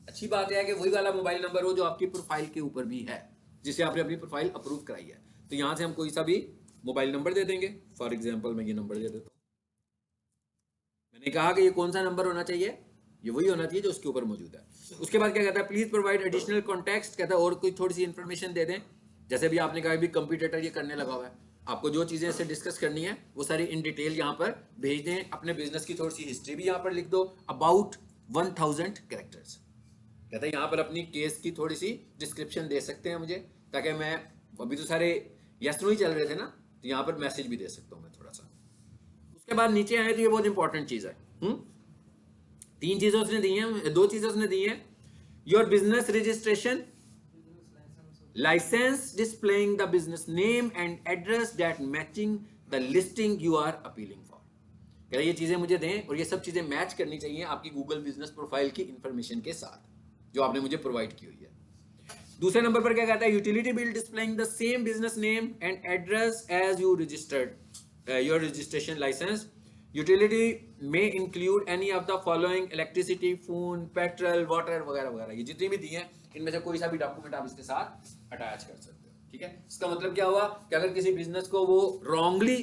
अच्छी बात है कि वही वाला मोबाइल नंबर हो जो आपकी प्रोफाइल के ऊपर भी है, जिसे आपने अपनी प्रोफाइल अप्रूव कराई है। तो यहां से हम कोई सा भी मोबाइल नंबर दे देंगे। फॉर एग्जांपल मैं ये नंबर दे देता हूं। मैंने कहा कि ये कौन सा नंबर होना चाहिए? ये वही होना चाहिए जो उसके ऊपर मौजूद है। उसके बाद क्या कहता है? Please provide additional context. कहता है और कोई थोड़ी सी इंफॉर्मेशन दे दें। जैसे भी आपने कहा भी कंप्यूटर ये करने लगा हुआ है, आपको जो चीजें इससे डिस्कस करनी है वो सारी इन डिटेल यहाँ पर भेज दें। अपने बिजनेस की थोड़ी सी हिस्ट्री भी यहाँ पर लिख दो, अबाउट 1000 कैरेक्टर्स। कहता है यहाँ पर अपनी केस की थोड़ी सी डिस्क्रिप्शन दे सकते हैं मुझे, ताकि मैं, अभी तो सारे यस नो ही चल रहे थे ना, तो यहाँ पर मैसेज भी दे सकता हूँ मैं थोड़ा सा। उसके बाद नीचे आए तो ये बहुत इंपॉर्टेंट चीज है। 3 चीजें उसने दी हैं, 2 चीजें उसने दी हैं। Your business registration licence displaying the business name and address that matching the listing you are appealing for. कह रहे ये चीजें मुझे दें और ये सब चीजें मैच करनी चाहिए आपकी गूगल बिजनेस प्रोफाइल की इंफॉर्मेशन के साथ जो आपने मुझे प्रोवाइड की हुई है। दूसरे नंबर पर क्या कहता है? Utility bill displaying the same business name and address as you registered your registration licence. Utility में include any of the following electricity, phone, petrol, water वगैरह वगैरह, ये जितनी भी दी हैं इनमें से कोई सा भी डॉक्यूमेंट आप इसके साथ अटैच कर सकते हो, ठीक है। इसका मतलब क्या हुआ कि अगर किसी बिजनेस को वो रॉन्गली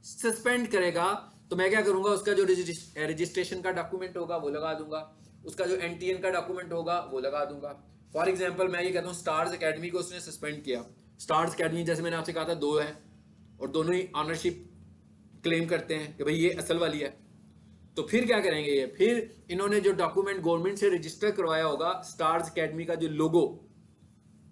सस्पेंड करेगा तो मैं क्या करूंगा, उसका जो रजिस्ट्रेशन का डॉक्यूमेंट होगा वो लगा दूंगा, उसका जो एनटीएन का डॉक्यूमेंट होगा वो लगा दूंगा। फॉर एग्जांपल मैं ये कहता हूँ स्टार्स एकेडमी को उसने सस्पेंड किया। स्टार्स एकेडमी जैसे मैंने आपसे कहा था 2 है और दोनों ही ऑनरशिप क्लेम करते हैं कि भाई ये असल वाली है, तो फिर क्या करेंगे ये, फिर इन्होंने जो डॉक्यूमेंट गवर्नमेंट से रजिस्टर करवाया होगा, स्टार्स एकेडमी का जो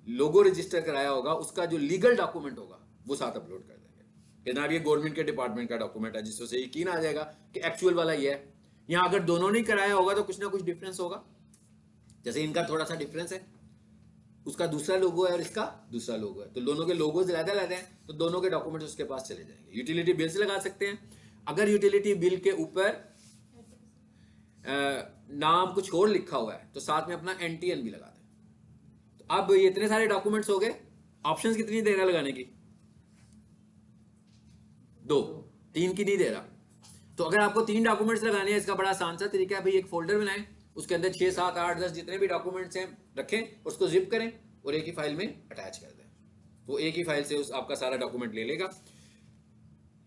लोगो रजिस्टर कराया होगा, उसका जो लीगल डॉक्यूमेंट होगा वो साथ अपलोड कर देंगे। जनाब ये गवर्नमेंट के डिपार्टमेंट का डॉक्यूमेंट है, जिससे यकीन आ जाएगा कि एक्चुअल वाला ये है। यहाँ अगर दोनों ने कराया होगा तो कुछ ना कुछ डिफरेंस होगा, जैसे इनका थोड़ा सा डिफरेंस है, उसका दूसरा लोगो है और इसका दूसरा लोगो है, तो दोनों के लोगोज ज्यादा हैं तो दोनों के डॉक्यूमेंट्स उसके पास चले जाएंगे। यूटिलिटी बिल से लगा सकते हैं। अगर यूटिलिटी बिल के ऊपर नाम कुछ और लिखा हुआ है तो साथ में अपना एनटीएन भी लगा दें। तो अब ये इतने सारे डॉक्यूमेंट्स हो गए, ऑप्शंस कितनी दे रहा लगाने की, 2, 3 की नहीं दे रहा। तो अगर आपको 3 डॉक्यूमेंट्स लगाने हैं, इसका बड़ा आसान सा तरीका है भाई, एक फोल्डर बनाएं, उसके अंदर 6, 7, 8, 10 जितने भी डॉक्यूमेंट्स हैं रखें, उसको जिप करें और एक ही फाइल में अटैच कर दें, वो एक ही फाइल से उस आपका सारा डॉक्यूमेंट ले लेगा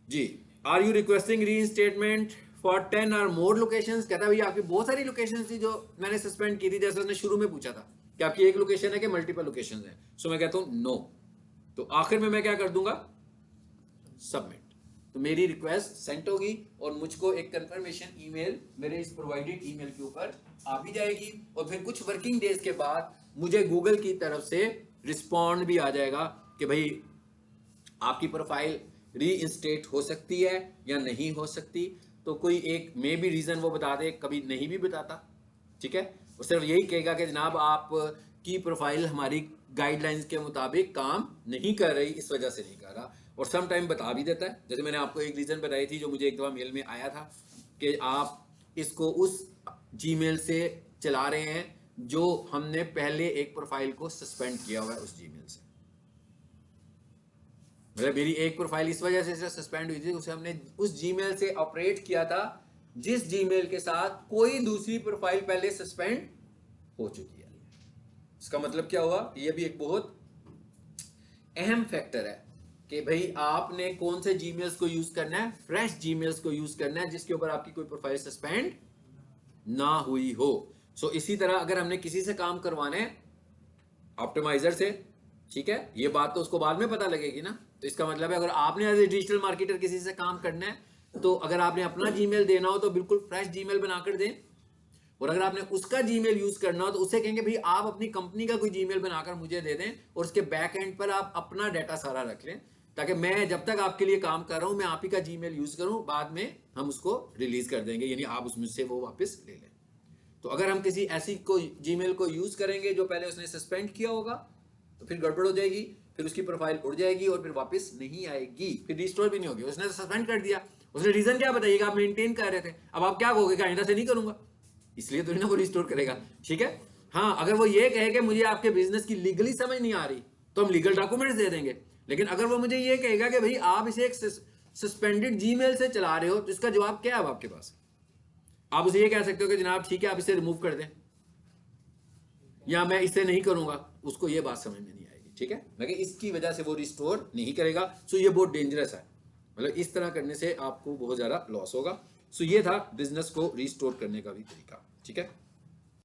जी। आर यू रिक्वेस्टिंग रीइंस्टेटमेंट फॉर 10 और मोर लोकेशंस? कहता है भाई आपकी बहुत सारी लोकेशंस थी जो मैंने सस्पेंड की थी, जैसे उसने शुरू में पूछा था कि आपकी एक लोकेशन है कि मल्टीपल लोकेशंस हैं। सो मैं कहता हूं नो, तो आखिर में मैं क्या कर दूंगा, सबमिट। तो मेरी रिक्वेस्ट सेंड होगी और मुझको एक कंफर्मेशन ईमेल मेरे इस प्रोवाइडेड ईमेल के ऊपर आ भी जाएगी, और फिर कुछ वर्किंग डेज के बाद मुझे गूगल की तरफ से रिस्पॉन्ड भी आ जाएगा कि भाई आपकी प्रोफाइल रीइंस्टेट हो सकती है या नहीं हो सकती। तो कोई एक मे भी रीजन वो बता दे, कभी नहीं भी बताता, ठीक है। वो सिर्फ यही कहेगा कि जनाब आप की प्रोफाइल हमारी गाइडलाइंस के मुताबिक काम नहीं कर रही, इस वजह से नहीं कर रहा, और सम टाइम बता भी देता है। जैसे मैंने आपको एक रीजन बताई थी जो मुझे एक दफा मेल में आया था कि आप इसको उस जीमेल से चला रहे हैं जो हमने पहले एक प्रोफाइल को सस्पेंड किया हुआ है उस जीमेल से। मतलब मेरी एक प्रोफाइल इस वजह से सस्पेंड हुई थी, उसे हमने उस जीमेल से ऑपरेट किया था जिस जीमेल के साथ कोई दूसरी प्रोफाइल पहले सस्पेंड हो चुकी है। इसका मतलब क्या हुआ, ये भी एक बहुत अहम फैक्टर है कि भाई आपने कौन से जीमेल्स को यूज करना है, फ्रेश जीमेल्स को यूज करना है जिसके ऊपर आपकी कोई प्रोफाइल सस्पेंड ना हुई हो। सो इसी तरह अगर हमने किसी से काम करवाना है ऑप्टिमाइजर से, ठीक है, ये बात तो उसको बाद में पता लगेगी ना। तो इसका मतलब है अगर आपने एज ए डिजिटल मार्केटर किसी से काम करना है तो अगर आपने अपना जीमेल देना हो तो बिल्कुल फ्रेश जीमेल बनाकर दें, और अगर आपने उसका जीमेल यूज करना हो तो उसे कहेंगे भाई आप अपनी कंपनी का कोई जीमेल बनाकर मुझे दे दें और उसके बैक एंड पर आप अपना डाटा सारा रख लें, ताकि मैं जब तक आपके लिए काम कर रहा हूं मैं आप ही का जीमेल यूज करूं, बाद में हम उसको रिलीज कर देंगे, यानी आप उसमें से वो वापस ले लें। तो अगर हम किसी ऐसी कोई जीमेल को यूज करेंगे जो पहले उसने सस्पेंड किया होगा तो फिर गड़बड़ हो जाएगी, फिर उसकी प्रोफाइल उड़ जाएगी और फिर वापस नहीं आएगी, फिर रिस्टोर भी नहीं होगी। उसने सस्पेंड कर दिया, उसने रीजन क्या बताइएगा, आप मेंटेन कर रहे थे, अब आप क्या कहोगे कि आइंदा से नहीं करूंगा, इसलिए तो ना वो रिस्टोर करेगा, ठीक है। हाँ, अगर वो ये कहे कि मुझे आपके बिजनेस की लीगली समझ नहीं आ रही तो हम लीगल डॉक्यूमेंट्स दे देंगे, लेकिन अगर वो मुझे ये कहेगा कि भाई आप इसे एक सस्पेंडेड जीमेल से चला रहे हो तो इसका जवाब क्या है आपके पास, आप उसे ये कह सकते हो कि जनाब ठीक है आप इसे रिमूव कर दें या मैं इसे नहीं करूंगा, उसको ये बात समझ में नहीं आएगी, ठीक है। मगर इसकी वजह से वो रिस्टोर नहीं करेगा। सो ये बहुत डेंजरस है, मतलब इस तरह करने से आपको बहुत ज्यादा लॉस होगा। सो ये था बिजनेस को रिस्टोर करने का भी तरीका, ठीक है।